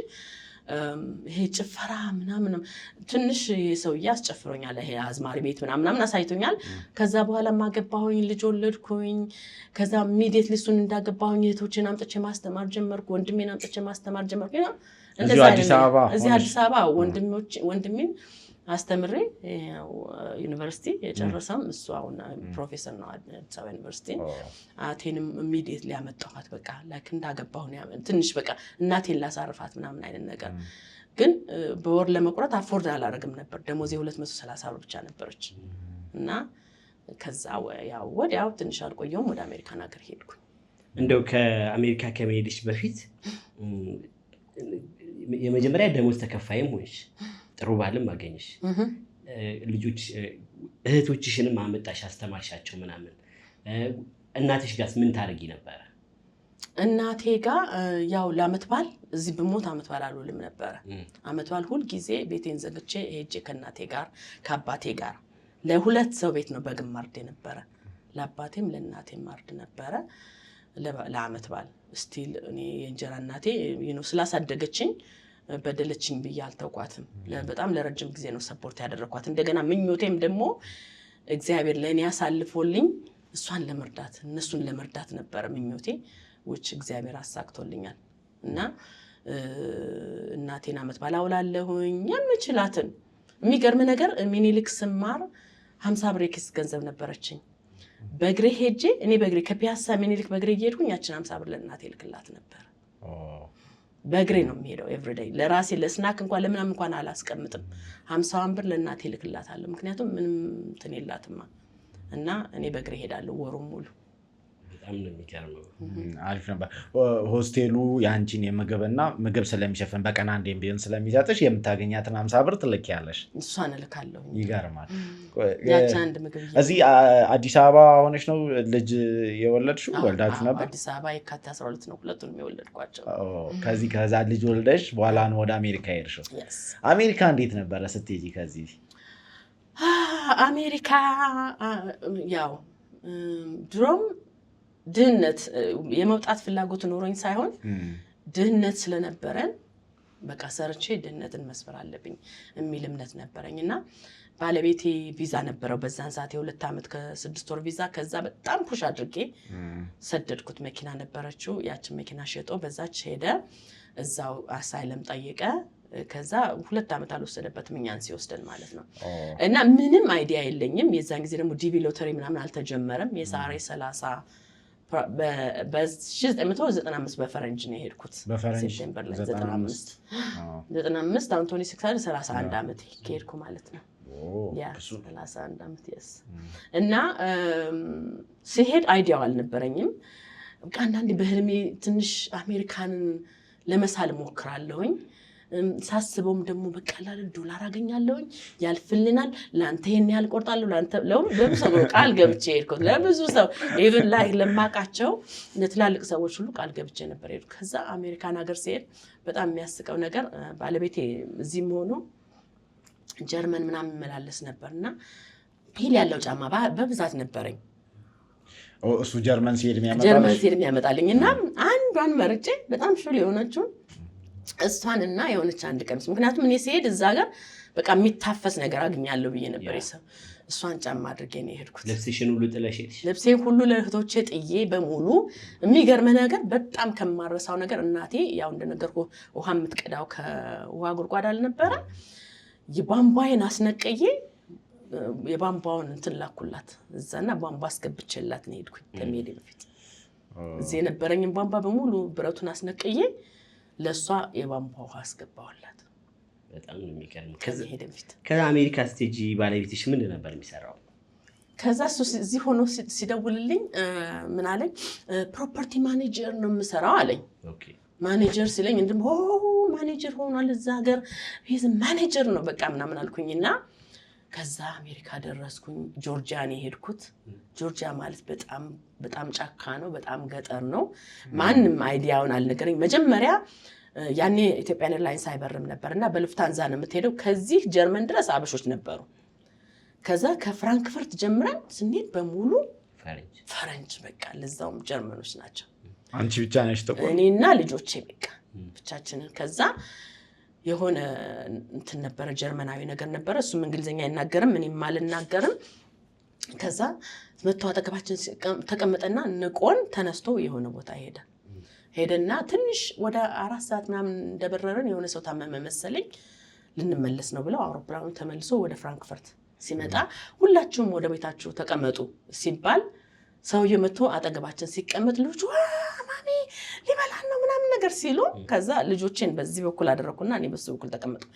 ይሄ ጭፈራ ምናምን ትንሽ ሰውዬ አስጨፍሮኛል። ይሄ አዝማሪ ቤት ምናምን አሳይቶኛል። ከዛ በኋላ ማገባሁኝ ልጅ ወለድኩኝ። ከዛ ኢሚዲየትሊ እሱን እንዳገባሁኝ እህቶቼን አምጥቼ ማስተማር ጀመርኩ። ወንድሜን አምጥቼ ማስተማር ጀመርኩ። እዚህ አዲስ አበባ ወንድሜን አስተምሬ ዩኒቨርሲቲ የጨረሰም እሱ አሁን ፕሮፌሰር ነው አዲስ አበባ ዩኒቨርሲቲ። አቴንም ኢሚዲየትሊ ያመጣኋት በቃ ላይክ እንዳገባሁ ትንሽ በቃ እናቴን ላሳርፋት ምናምን አይነት ነገር። ግን በወር ለመቁረጥ አፎርድ አላደርግም ነበር። ደሞዜ 230 ብር ብቻ ነበረች። እና ከዛ ያው ወዲያው ትንሽ አልቆየሁም ወደ አሜሪካን ሀገር ሄድኩ። እንደው ከአሜሪካ ከመሄድሽ በፊት የመጀመሪያ ደሞዝ ተከፋይም ሆንሽ፣ ጥሩ ባልም አገኘሽ፣ ልጆች እህቶችሽንም አመጣሽ አስተማርሻቸው ምናምን። እናትሽ ጋርስ ምን ታደርጊ ነበረ? እናቴ ጋር ያው ለአመት በዓል እዚህ ብሞት አመት በዓል አልውልም ነበረ። አመት በዓል ሁል ጊዜ ቤቴን ዘግቼ ሄጄ ከእናቴ ጋር ከአባቴ ጋር ለሁለት ሰው ቤት ነው በግም ማርድ ነበረ። ለአባቴም ለእናቴም ማርድ ነበረ ለአመት በዓል። ስቲል እኔ የእንጀራ እናቴ ስላሳደገችኝ በደለችኝ ብዬ አልተውኳትም። በጣም ለረጅም ጊዜ ነው ሰፖርት ያደረኳት። እንደገና ምኞቴም ደግሞ እግዚአብሔር ለእኔ ያሳልፎልኝ እሷን ለመርዳት እነሱን ለመርዳት ነበረ ምኞቴ፣ which እግዚአብሔር አሳክቶልኛል። እና እናቴን አመት በዓል አውላለሁኝ የምችላትን። የሚገርም ነገር ሚኒሊክ ስማር 50 ብር ኪስ ገንዘብ ነበረችኝ። በእግሬ ሄጄ እኔ በእግሬ ከፒያሳ ሚኒሊክ በእግሬ እየሄድኩኝ ያችን 50 ብር ለእናቴ ልክላት ነበር። በእግሬ ነው የሚሄደው ኤቭሪዴይ። ለራሴ ለስናክ እንኳን ለምናምን እንኳን አላስቀምጥም። 50 ብር ለእናቴ ልክላታለሁ። ምክንያቱም ምንም እንትን የላትማ። እና እኔ በእግሬ ሄዳለሁ ወሩን ሙሉ። በጣም ነው የሚገርመው። አሪፍ ነበር። ሆስቴሉ ያንቺን የምግብና ምግብ ስለሚሸፍን በቀን አንዴም ቢሆን ስለሚሰጥሽ የምታገኛትን 50 ብር ትልኪያለሽ። እሷን እልካለሁ። ይገርማል። ያቺ አንድ ምግብ እዚህ አዲስ አበባ ሆነሽ ነው ልጅ የወለድሽው? ወልዳችሁ ነበር? አዲስ አበባ የካቲት 12 ነው ሁለቱንም የወለድኳቸው። ከዛ ልጅ ወልደሽ በኋላ ነው ወደ አሜሪካ ሄድሽው። አሜሪካ እንዴት ነበረ ስትሄጂ? ከዚህ አሜሪካ ያው ድሮም ድህነት የመውጣት ፍላጎት ኖሮኝ ሳይሆን ድህነት ስለነበረን በቃ ሰርቼ ድህነትን መስበር አለብኝ የሚል እምነት ነበረኝ። እና ባለቤቴ ቪዛ ነበረው በዛን ሰዓት የ2 ዓመት ከ6 ወር ቪዛ። ከዛ በጣም ፑሽ አድርጌ ሰደድኩት። መኪና ነበረችው፣ ያችን መኪና ሸጦ በዛች ሄደ። እዛው አሳይለም ጠየቀ። ከዛ 2 ዓመት አልወሰደበትም እኛን ሲወስደን ማለት ነው። እና ምንም አይዲያ የለኝም። የዛን ጊዜ ደግሞ ዲቪ ሎተሪ ምናምን አልተጀመረም። የዛሬ 30 በ1995 በፈረንጅ ነው የሄድኩት። ሴፕቴምበር ላይ 95 አሁን 31 ዓመት ከሄድኩ ማለት ነው። ያ 31 ዓመት yes። እና ሲሄድ አይዲያው አልነበረኝም። በቃ አንዳንዴ በህልሜ ትንሽ አሜሪካንን ለመሳል ሞክራለሁኝ። ሳስበውም ደግሞ በቃ $1 አገኛለሁኝ፣ ያልፍልናል፣ ለአንተ ይሄን ያህል ቆርጣለሁ፣ ለአንተ ለብዙ ሰው ቃል ገብቼ ሄድኩት። ለብዙ ሰው ኢቭን ላይ ለማውቃቸው ለትላልቅ ሰዎች ሁሉ ቃል ገብቼ ነበር ሄድኩት። ከዛ አሜሪካን ሀገር ሲሄድ በጣም የሚያስቀው ነገር ባለቤቴ እዚህም ሆኖ ጀርመን ምናምን መላለስ ነበርና ሂል ያለው ጫማ በብዛት ነበረኝ። እሱ ጀርመን ሲሄድ የሚያመጣልኝ እና አንዷን መርጬ በጣም ሹል የሆነችውን እሷንና የሆነች አንድ ቀሚስ። ምክንያቱም እኔ ሲሄድ እዛ ጋር በቃ የሚታፈስ ነገር አግኛለሁ ብዬ ነበር የሰው። እሷን ጫማ አድርጌ ነው የሄድኩት። ልብስሽን ሁሉ ጥለሽ ሄድሽ? ልብሴን ሁሉ ለእህቶቼ ጥዬ በሙሉ። የሚገርመ ነገር በጣም ከማረሳው ነገር እናቴ ያው እንደነገርኩ ውሃ የምትቀዳው ከውሃ ጉድጓድ አልነበረ። የቧንቧዬን አስነቀዬ የቧንቧውን እንትን ላኩላት እዛና ቧንቧ አስገብቼላት ነው የሄድኩኝ ከመሄዴ በፊት። እዚህ የነበረኝን ቧንቧ በሙሉ ብረቱን አስነቀዬ ለሷ የቧንቧ ውሃ አስገባዋላት። በጣም ነው የሚገርመው። ከዛ አሜሪካ ስቴጂ ባለቤትሽ ምን ነበር የሚሰራው? ከዛ እሱ እዚህ ሆኖ ሲደውልልኝ ምን አለኝ፣ ፕሮፐርቲ ማኔጀር ነው የምሰራው አለኝ። ማኔጀር ሲለኝ እንድም ማኔጀር ሆኗል እዛ ሀገር፣ ሂዝ ማኔጀር ነው በቃ ምናምን አልኩኝና ከዛ አሜሪካ ደረስኩኝ። ጆርጂያ ነው የሄድኩት። ጆርጂያ ማለት በጣም ጫካ ነው፣ በጣም ገጠር ነው። ማንም አይዲያውን አልነገረኝ። መጀመሪያ ያኔ ኢትዮጵያን ኤርላይንስ አይበርም ነበርና በሉፍታንዛ ነው የምትሄደው። ከዚህ ጀርመን ድረስ አበሾች ነበሩ። ከዛ ከፍራንክፈርት ጀምረን ስንሄድ በሙሉ ፈረንጅ በቃ ለዛውም ጀርመኖች ናቸው። አንቺ ብቻ ነሽ ጥቁር? እኔና ልጆቼ በቃ ብቻችንን። ከዛ የሆነ እንትን ነበረ ጀርመናዊ ነገር ነበረ። እሱም እንግሊዝኛ አይናገርም እኔም አልናገርም። ከዛ መጥቶ አጠገባችን ተቀመጠና ንቆን ተነስቶ የሆነ ቦታ ሄደና ትንሽ ወደ 4 ሰዓት ምናምን እንደበረረን የሆነ ሰው ታመመ መሰለኝ ልንመለስ ነው ብለው አውሮፕላኑ ተመልሶ ወደ ፍራንክፈርት ሲመጣ ሁላችሁም ወደ ቤታችሁ ተቀመጡ ሲባል ሰውዬው መጥቶ አጠገባችን ሲቀመጥ ልጆቹ ማሚ ሊበላን ነው ምናምን ነገር ሲሉ ከዛ ልጆቼን በዚህ በኩል አደረኩና እኔ በሱ በኩል ተቀመጥኩ።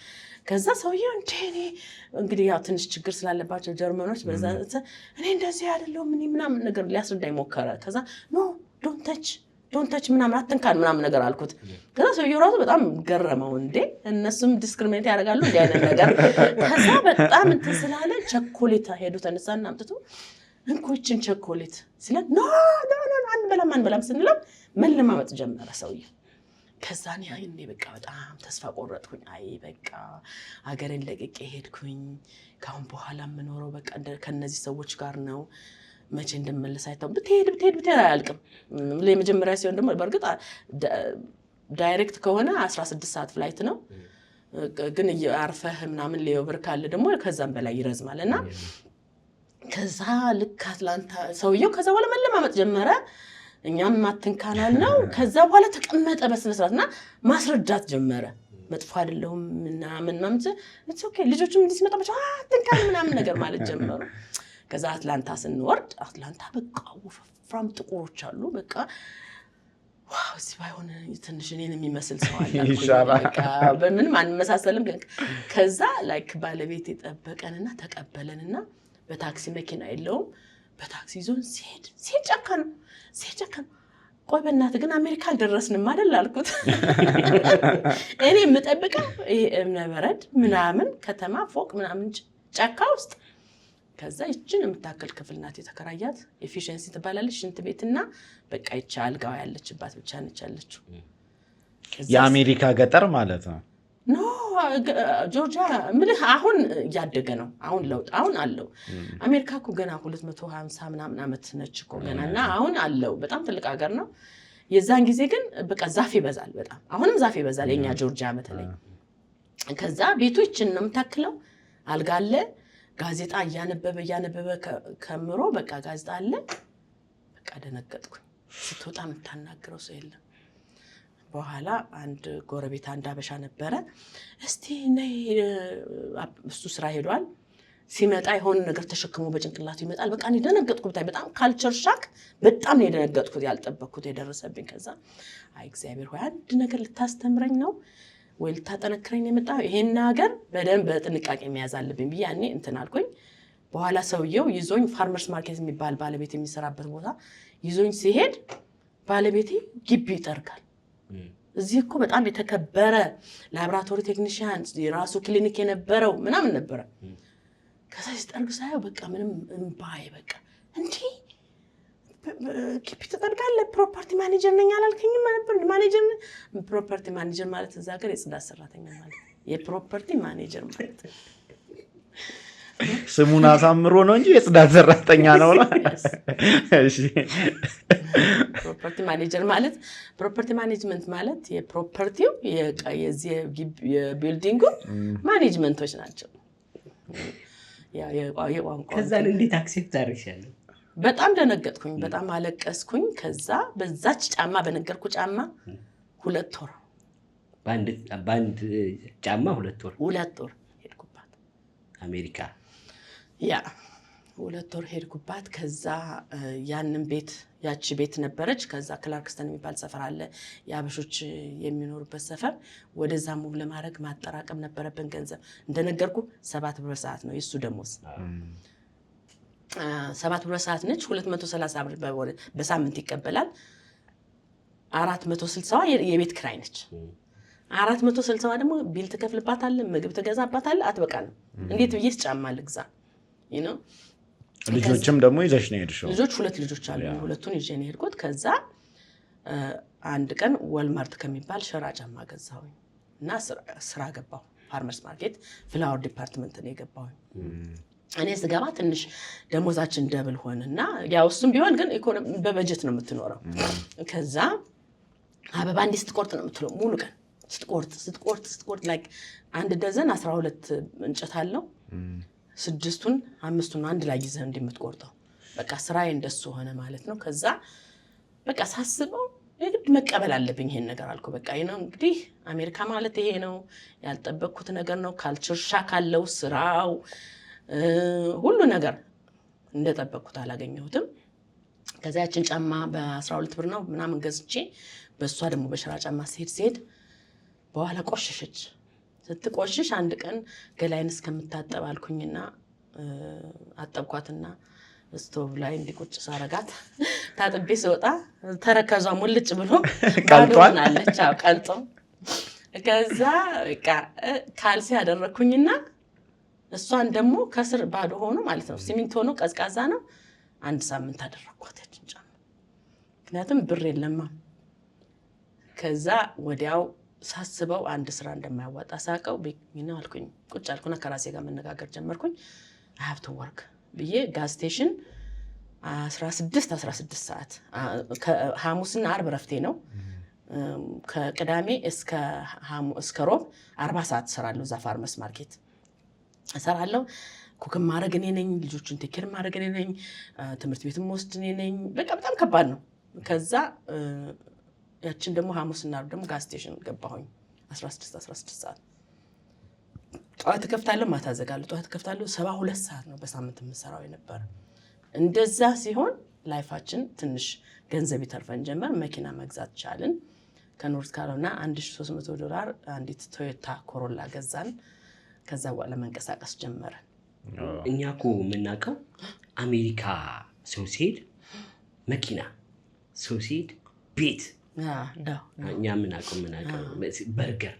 ከዛ ሰውዬው እንግዲህ ያው ትንሽ ችግር ስላለባቸው ጀርመኖች በዛ እኔ እንደዚህ አይደለም ምን ምናምን ነገር ሊያስረዳኝ ሞከረ። ከዛ ኖ ዶንት ተች ምናምን አትንካን ምናምን ነገር አልኩት። ከዛ ሰውዬው ራሱ በጣም ገረመው። እነሱም ዲስክሪሚኔት ያደርጋሉ እንዲህ አይነት ነገር። ከዛ በጣም እንትን ስላለ ቸኮሌት ሄዱ ተነሳና አምጥቶ እንኮችን ቸኮሌት ሲለ ኖ አንበላም ስንለው መለማመጥ ጀመረ ሰውዬው። ከዛ እኔ በቃ በጣም ተስፋ ቆረጥኩኝ። አይ በቃ ሀገሬን ለቅቄ ሄድኩኝ። ካሁን በኋላ የምኖረው በቃ ከነዚህ ሰዎች ጋር ነው። መቼ እንደምመለስ አይተው ብትሄድ አያልቅም። ለመጀመሪያ ሲሆን ደግሞ በእርግጥ ዳይሬክት ከሆነ 16 ሰዓት ፍላይት ነው። ግን አርፈህ ምናምን ሌኦቨር ካለ ደግሞ ከዛም በላይ ይረዝማልና ከዛ ልክ አትላንታ ሰውየው ከዛ በኋላ መለማመጥ ጀመረ። እኛም አትንካናል ነው። ከዛ በኋላ ተቀመጠ በስነ ስርዓትና ማስረዳት ጀመረ። መጥፎ አይደለም ምናምን it's okay ልጆቹም እንዲህ ሲመጣባቸው አትንካን ምናምን ነገር ማለት ጀመሩ። ከዛ አትላንታ ስንወርድ አትላንታ በቃ ወፍራም ጥቁሮች አሉ። በቃ ዋው እዚህ ባይሆን ትንሽ እኔን የሚመስል ሰው አለ በቃ በምንም አንመሳሰልም። ከዛ ላይክ ባለቤት ተጠበቀንና ተቀበለንና በታክሲ መኪና የለውም በታክሲ ዞን ሲሄድ ጫካ ነው። ቆይ በእናትህ ግን አሜሪካ አልደረስንም አይደል አልኩት። እኔ የምጠብቀው እምነበረድ ምናምን ከተማ ፎቅ ምናምን ጫካ ውስጥ። ከዛ ይችን የምታከል ክፍል ናት የተከራያት ኤፊሽንሲ ትባላለች። ሽንት ቤትና በቃ ይቻ አልጋው ያለችባት ብቻ ነች ያለችው። የአሜሪካ ገጠር ማለት ነው። ኖ ጆርጂያ ምልህ አሁን እያደገ ነው። አሁን ለውጥ አሁን አለው። አሜሪካ እኮ ገና 250 ምናምን ዓመት ነች እኮ ገናና አሁን አለው። በጣም ትልቅ ሀገር ነው። የዛን ጊዜ ግን በቃ ዛፍ ይበዛል በጣም። አሁንም ዛፍ ይበዛል የኛ ጆርጂያ በተለይ። ከዛ ቤቱ ይችን ነው የምታክለው። አልጋ አለ። ጋዜጣ እያነበበ ከምሮ በቃ ጋዜጣ አለ። በቃ ደነገጥኩኝ። ስትወጣ የምታናግረው ሰው የለም። በኋላ አንድ ጎረቤት አንድ አበሻ ነበረ። እስቲ ነይ እሱ ስራ ሄዷል። ሲመጣ የሆነ ነገር ተሸክሞ በጭንቅላቱ ይመጣል። በቃ እኔ ደነገጥኩት። በጣም ካልቸር ሻክ በጣም ነው የደነገጥኩት። ያልጠበቅኩት የደረሰብኝ። ከዛ አይ እግዚአብሔር ሆይ አንድ ነገር ልታስተምረኝ ነው ወይ ልታጠነክረኝ የመጣው? ይሄን ሀገር በደንብ በጥንቃቄ መያዝ አለብኝ ብዬ ያኔ እንትን አልኩኝ። በኋላ ሰውየው ይዞኝ ፋርመርስ ማርኬት የሚባል ባለቤት የሚሰራበት ቦታ ይዞኝ ሲሄድ ባለቤቴ ግቢ ይጠርጋል። እዚህ እኮ በጣም የተከበረ ላብራቶሪ ቴክኒሽያን የራሱ ክሊኒክ የነበረው ምናምን ነበረ። ከዛ ሲጠርግ ሳየው በቃ ምንም እምባዬ በቃ እንዴ ግቢ ትጠርጋለህ? ፕሮፐርቲ ማኔጀር ነኝ አላልከኝም ነበር? ማኔጀር ፕሮፐርቲ ማኔጀር ማለት እዛ ሀገር የጽዳት ሰራተኛ ማለት የፕሮፐርቲ ማኔጀር ማለት ስሙን አሳምሮ ነው እንጂ የጽዳት ሰራተኛ ነው። እሺ ፕሮፐርቲ ማኔጀር ማለት ፕሮፐርቲ ማኔጅመንት ማለት የፕሮፐርቲው የዚህ የቢልዲንጉ ማኔጅመንቶች ናቸው። የቋንቋ ከዛ እንዴት አክሴፕት አድርሻለሁ? በጣም ደነገጥኩኝ። በጣም አለቀስኩኝ። ከዛ በዛች ጫማ በነገርኩ ጫማ 2 ወር በአንድ ጫማ 2 ወር ሄድኩባት አሜሪካ። 2 ወር ሄድኩባት። ከዛ ያንን ቤት ያቺ ቤት ነበረች። ከዛ ክላርክስተን የሚባል ሰፈር አለ የአበሾች የሚኖሩበት ሰፈር። ወደዛ ሙቭ ለማድረግ ማጠራቀም ነበረብን ገንዘብ። እንደነገርኩ 7 ብር ሰዓት ነው የሱ ደሞዝ። 7 ብር ሰዓት ነች። 230 ብር በሳምንት ይቀበላል። 460 የቤት ክራይ ነች። 460 ደግሞ ቢል ትከፍልባታለህ፣ ምግብ ትገዛባታለህ። አትበቃንም። እንዴት ብዬስ ጫማ ልግዛ? ልጆችም ደግሞ ይዘሽ ነው የሄድሽው? ልጆች 2 ልጆች አሉ። ሁለቱን ይዤ ነው የሄድኩት። ከዛ አንድ ቀን ወልማርት ከሚባል ሸራ ጫማ ገዛሁኝ እና ስራ ገባሁ። ፋርመርስ ማርኬት ፍላወር ዲፓርትመንት ነው የገባሁኝ። እኔ ስገባ ትንሽ ደሞዛችን ደብል ሆነና ያው እሱም ቢሆን ግን ኢኮኖሚ በበጀት ነው የምትኖረው። ከዛ አበባ እንዲህ ስትቆርጥ ነው የምትለው ሙሉ ቀን ስትቆርጥ ላይክ አንድ ደዘን 12 እንጨት አለው 6ቱን 5ቱን አንድ ላይ ይዘህ እንደምትቆርጠው በቃ ስራዬ እንደሱ ሆነ ማለት ነው። ከዛ በቃ ሳስበው የግድ መቀበል አለብኝ ይሄን ነገር አልኩ። በቃ ይሄ እንግዲህ አሜሪካ ማለት ይሄ ነው ያልጠበቅኩት ነገር ነው። ካልቸር ሻክ አለው ስራው ሁሉ ነገር እንደጠበቅኩት አላገኘሁትም። ከዛ ያችን ጫማ በ12 ብር ነው ምናምን ገዝቼ በሷ ደግሞ በሸራ ጫማ ሲሄድ በኋላ ቆሸሸች። ስትቆሽሽ አንድ ቀን ገላይን እስከምታጠብ አልኩኝና አጠብኳትና ስቶቭ ላይ እንዲቆጭ ሳረጋት ታጥቤ ስወጣ ተረከዟ ሙልጭ ብሎ ቀልጧለች። አዎ ቀልጦ ከዛ በቃ ካልሲ ያደረኩኝና እሷን ደግሞ ከስር ባዶ ሆኖ ማለት ነው ሲሚንቶ ነው ቀዝቃዛ ነው። አንድ ሳምንት አደረኳት ያችን ጫማ ምክንያቱም ብር የለማ። ከዛ ወዲያው ሳስበው አንድ ስራ እንደማያዋጣ ሳቀው ነው አልኩኝ። ቁጭ አልኩና ከራሴ ጋር መነጋገር ጀመርኩኝ። I have to work ብዬ ጋዝ ስቴሽን 16 ሰዓት ሐሙስና ዓርብ ረፍቴ ነው። ከቅዳሜ እስከ ሮብ 40 ሰዓት እሰራለሁ እዛ ፋርመርስ ማርኬት እሰራለሁ። ኩክም ማድረግ እኔ ነኝ፣ ልጆቹን ቴክር ማድረግ እኔ ነኝ፣ ትምህርት ቤትም ወስድ እኔ ነኝ። በቃ በጣም ከባድ ነው። ከዛ ያችን ደግሞ ሐሙስና ዓርብ ደግሞ ጋዝ ስቴሽን ገባሁኝ 16 ሰዓት ጠዋት ከፍታለሁ ማታ ዘጋለሁ። ጠዋት ከፍታለሁ 72 ሰዓት ነው በሳምንት የምሰራው የነበረ። እንደዛ ሲሆን ላይፋችን ትንሽ ገንዘብ ይተርፈን ጀመር። መኪና መግዛት ቻልን። ከኖርዝ ካሮላይና $1,300 አንዲት ቶዮታ ኮሮላ ገዛን። ከዛ በኋላ መንቀሳቀስ ጀመረን። እኛ እኮ የምናውቀው አሜሪካ ሰው ሲሄድ መኪና፣ ሰው ሲሄድ ቤት እኛ የምናውቀው በርገር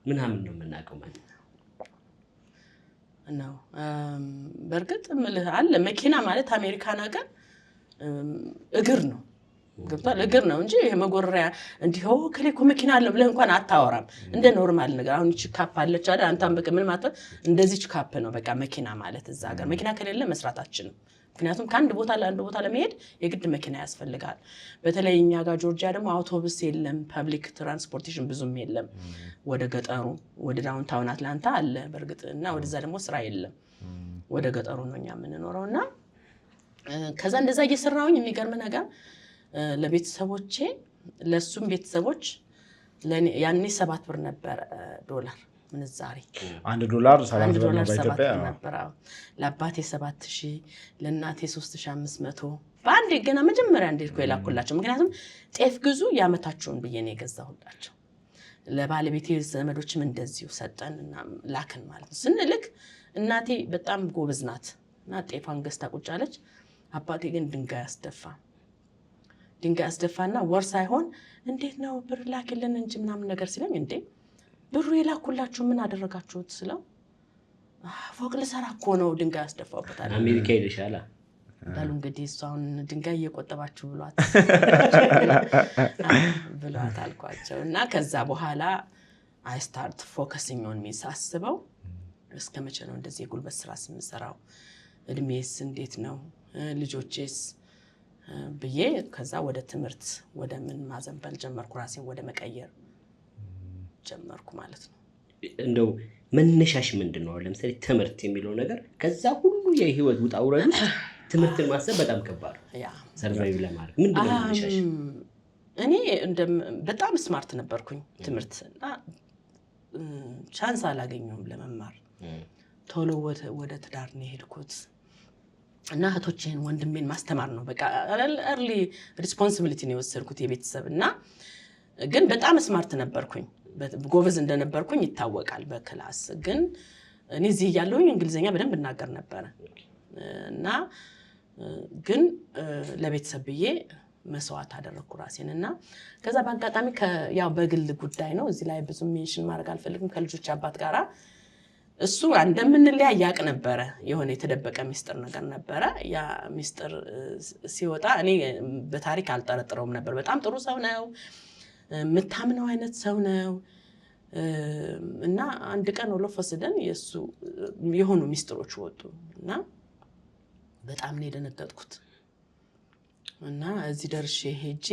ምናምን ነው የምናውቀው ማለት ነው። በርግጥ ምልህ አለ መኪና ማለት አሜሪካን ሀገር እግር ነው ገብቷል። እግር ነው እንጂ መጎረሪያ እንዲሁ ከሌኮ መኪና አለ ብለህ እንኳን አታወራም። እንደ ኖርማል ነገር አሁን እቺ ካፕ አለች አይደል? አንተም በቃ ምን ማለት እንደዚህ ካፕ ነው በቃ መኪና ማለት እዛ ሀገር። መኪና ከሌለ መስራታችን ምክንያቱም ከአንድ ቦታ ለአንድ ቦታ ለመሄድ የግድ መኪና ያስፈልጋል። በተለይ እኛ ጋር ጆርጂያ ደግሞ አውቶቡስ የለም፣ ፐብሊክ ትራንስፖርቴሽን ብዙም የለም። ወደ ገጠሩ ወደ ዳውንታውን አትላንታ አለ በርግጥ እና ወደዛ ደግሞ ስራ የለም። ወደ ገጠሩ ነው እኛ የምንኖረውና ከዛ እንደዛ እየሰራሁኝ የሚገርም ነገር ለቤተሰቦቼ ለሱም ቤተሰቦች ያኔ 7 ብር ነበር ዶላር ምንዛሬ $1 7 ብር ነው በኢትዮጵያ ነበር። ለአባቴ 7000 ለእናቴ 3500 በአንዴ ገና መጀመሪያ እንዴት ነው የላኩላቸው። ምክንያቱም ጤፍ ግዙ ያመታችሁን ብዬ ነው የገዛሁላቸው። ለባለቤቴ ዘመዶችም እንደዚሁ ሰጠንና ላክን ማለት ነው። ስንልክ እናቴ በጣም ጎበዝ ናት እና ጤፋን ገዝታ ቁጭ አለች። አባቴ ግን ድንጋይ አስደፋና ወር ሳይሆን እንዴት ነው ብር ላክልን እንጂ ምናምን ነገር ሲለኝ እንዴ ብሩ የላኩላችሁ ምን አደረጋችሁት ስለው ፎቅ ልሰራ እኮ ነው ድንጋይ አስደፋውበታል። አሜሪካ ይልሻላ እንዳሉ እንግዲህ እሷን ድንጋይ እየቆጠባችሁ ብሏት አልኳቸው። እና ከዛ በኋላ I start focusing on me ሳስበው እስከ መቼ ነው እንደዚህ የጉልበት ስራ ስንሰራው? እድሜስ እንዴት ነው? ልጆቼስ ብዬ ከዛ ወደ ትምህርት ወደ ምን ማዘንበል ጀመርኩ። ራሴን ወደ መቀየር ጀመርኩ ማለት ነው። እንደው መነሻሽ ምንድነው? ለምሳሌ ትምህርት የሚለው ነገር ከዛ ሁሉ የህይወት ውጣ ውረድ ውስጥ ትምህርትን ማሰብ በጣም ከባድ ነው። ሰርቫይቭ ለማድረግ ምንድነው መነሻሽ? እኔ በጣም ስማርት ነበርኩኝ ትምህርት እና ቻንስ አላገኘሁም ለመማር። ቶሎ ወደ ትዳር ነው የሄድኩት እና እህቶቼን ወንድሜን ማስተማር ነው በቃ early responsibility ነው የወሰድኩት የቤተሰብ እና ግን በጣም ስማርት ነበርኩኝ። ጎበዝ እንደነበርኩኝ ይታወቃል በክላስ። ግን እኔ እዚህ ያለሁኝ እንግሊዘኛ በደንብ እናገር ነበር እና ግን ለቤተሰብ ብዬ መስዋዕት አደረኩ ራሴን እና ከዛ በአጋጣሚ ያው በግል ጉዳይ ነው እዚህ ላይ ብዙ ሜንሽን ማድረግ አልፈልግም። ከልጆች አባት ጋራ እሱ እንደምንለያይ ያቅ ነበረ። የሆነ የተደበቀ ሚስጥር ነገር ነበረ። ያ ሚስጥር ሲወጣ እኔ በታሪክ አልጠረጥረውም ነበር። በጣም ጥሩ ሰው ነው። የምታምነው አይነት ሰው ነው። እና አንድ ቀን ወለፈስደን የሱ የሆኑ ሚስጥሮች ወጡ እና በጣም ነው የደነገጥኩት። እና እዚህ ደርሼ ሄጄ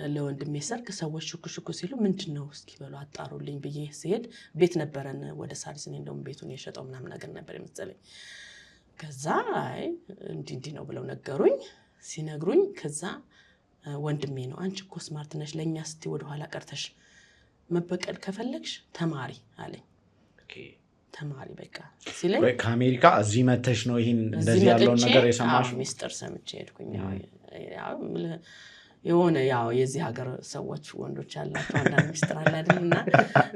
ለወንድሜ ሰርግ ሰዎች ሹኩ ሲሉ ምንድነው እስኪ በሉ አጣሩልኝ ብዬ ሲሄድ ቤት ነበረን ወደ ሳሪስ ነው እንደውም ቤቱን የሸጠው ምናምን ነገር ነበር የመሰለኝ። ከዛ አይ እንዲህ ነው ብለው ነገሩኝ። ሲነግሩኝ ከዛ ወንድሜ ነው አንቺ እኮ ስማርት ነሽ ለኛ እስቲ ወደ ኋላ ቀርተሽ መበቀል ከፈለግሽ ተማሪ አለኝ። ተማሪ በቃ ሲለኝ ከአሜሪካ እዚህ መተሽ ነው ይሄን እንደዚህ ያለው ነገር የሰማሽው? ሚስጥር ሰምቼ ሄድኩኝ። ያው የሆነ ያው የዚህ ሀገር ሰዎች ወንዶች ያላቸው አንዳንድ ሚስጥር አለ አይደልና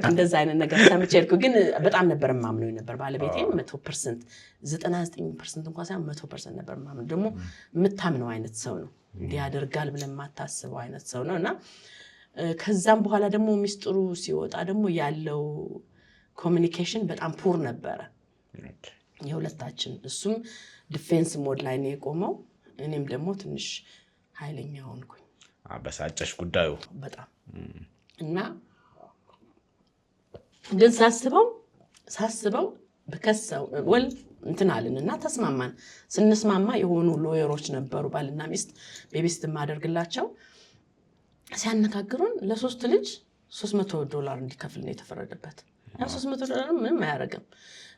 እንደዛ አይነት ነገር ሰምቼ ሄድኩ። ግን በጣም ነበር ማምነው ነበር ባለቤቴም 100% 99% እንኳን ሳይሆን 100% ነበር ማምነው። ደግሞ የምታምነው አይነት ሰው ነው እንዲህ ያደርጋል ብለን ማታስበው አይነት ሰው ነውና ከዛም በኋላ ደግሞ ሚስጥሩ ሲወጣ ደግሞ ያለው ኮሚኒኬሽን በጣም ፑር ነበረ የሁለታችን። እሱም ዲፌንስ ሞድ ላይ ነው የቆመው፣ እኔም ደግሞ ትንሽ ኃይለኛ ሆንኩኝ። አበሳጨሽ ጉዳዩ በጣም እና ግን ሳስበው በከሰው ወል እንትን አለንና ተስማማን። ስንስማማ የሆኑ ሎየሮች ነበሩ ባልና ሚስት ቤቢስት ማደርግላቸው ሲያነጋግሩን ለሶስት ልጅ $300 እንዲከፍል ነው የተፈረደበት። ያ $300 ምንም አያረጋም።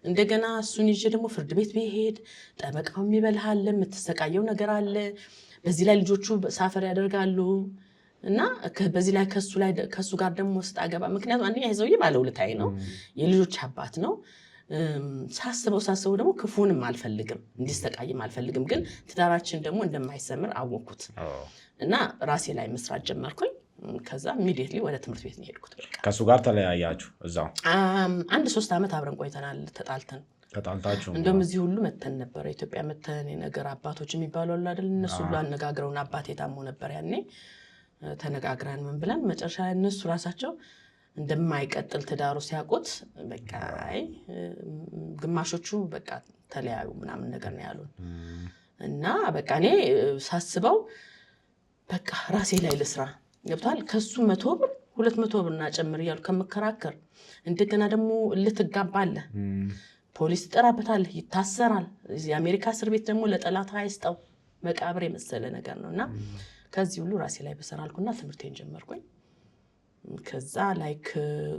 እንደገና እሱን ይዤ ደግሞ ፍርድ ቤት ቢሄድ ጠበቃው የሚበልሃል የምትሰቃየው ነገር አለ። በዚህ ላይ ልጆቹ ሳፈር ያደርጋሉ እና በዚህ ላይ ከሱ ጋር ደግሞ ስጣገባ ምክንያቱም አንደኛ ይዘውዬ ባለውለታዬ ነው የልጆች አባት ነው። ሳስበው ደግሞ ክፉንም አልፈልግም እንዲሰቃይም አልፈልግም። ግን ትዳራችን ደግሞ እንደማይሰምር አወኩት እና ራሴ ላይ መስራት ጀመርኩኝ። ከዛ ኢሚዲየትሊ ወደ ትምህርት ቤት ነው ሄድኩት። ከሱ ጋር ተለያያችሁ? እዛው 1-3 ዓመት አብረን ቆይተናል። ተጣልታችሁ እንደውም እዚህ ሁሉ መተን ነበር ኢትዮጵያ መተን የነገር አባቶች የሚባሉ አሉ አይደል? እነሱ ሁሉ አነጋግረውን አባቴ ታሞ ነበር ያኔ ተነጋግረን ምን ብለን መጨረሻ እነሱ ራሳቸው እንደማይቀጥል ትዳሩ ሲያውቁት በቃ ግማሾቹ በቃ ተለያዩ ምናምን ነገር ነው ያሉን። እና በቃ እኔ ሳስበው በቃ ራሴ ላይ ልስራ ገብቷል። ከሱ 100 ብር 200 ብር እና ጨምር እያሉ ከመከራከር እንደገና ደግሞ ልትጋባለህ፣ ፖሊስ ይጠራበታል፣ ይታሰራል። የአሜሪካ እስር ቤት ደግሞ ለጠላት አይስጠው መቃብር የመሰለ ነገር ነውና ከዚህ ሁሉ ራሴ ላይ በሰራልኩና ትምህርቴን ጀመርኩኝ። ከዛ ላይክ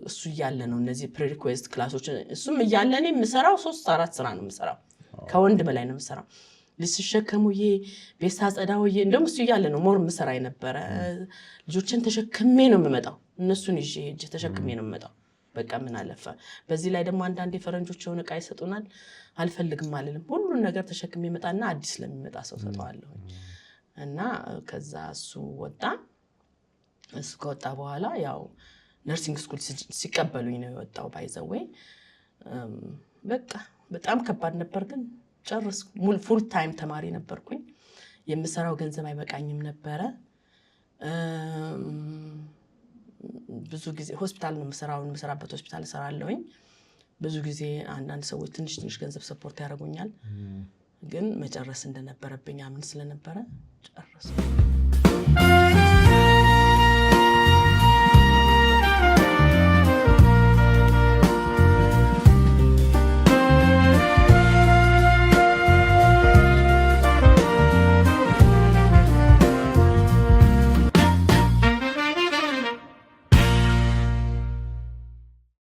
እሱ እያለ ነው እነዚህ ፕሪሪኩዌስት ክላሶች እሱም እያለ እኔ የምሰራው 3-4 ስራ ነው የምሰራው፣ ከወንድ በላይ ነው የምሰራው። ልስሸከሙዬ ቤሳ ጸዳውዬ እንደውም እሱ እያለ ነው ሞር የምሰራ የነበረ። ልጆችን ተሸክሜ ነው የምመጣው፣ እነሱን ይዤ ሄጄ ተሸክሜ ነው የምመጣው። በቃ ምን አለፈ በዚህ ላይ ደግሞ አንዳንድ የፈረንጆች የሆነ ዕቃ ይሰጡናል፣ አልፈልግም አልልም። ሁሉን ነገር ተሸክሜ መጣና አዲስ ለሚመጣ ሰው ሰጠዋለሁ። እና ከዛ እሱ ወጣ። እሱ ከወጣ በኋላ ያው ነርሲንግ ስኩል ሲቀበሉኝ ነው የወጣው። ባይዘዌ በቃ በጣም ከባድ ነበር፣ ግን ጨረስኩ። ፉል ታይም ተማሪ ነበርኩኝ። የምሰራው ገንዘብ አይበቃኝም ነበረ። ብዙ ጊዜ ሆስፒታል ነው የምሰራበት ሆስፒታል እሰራለሁኝ። ብዙ ጊዜ አንዳንድ ሰዎች ትንሽ ገንዘብ ሰፖርት ያደርጉኛል፣ ግን መጨረስ እንደነበረብኝ አምን ስለነበረ ጨረስኩ።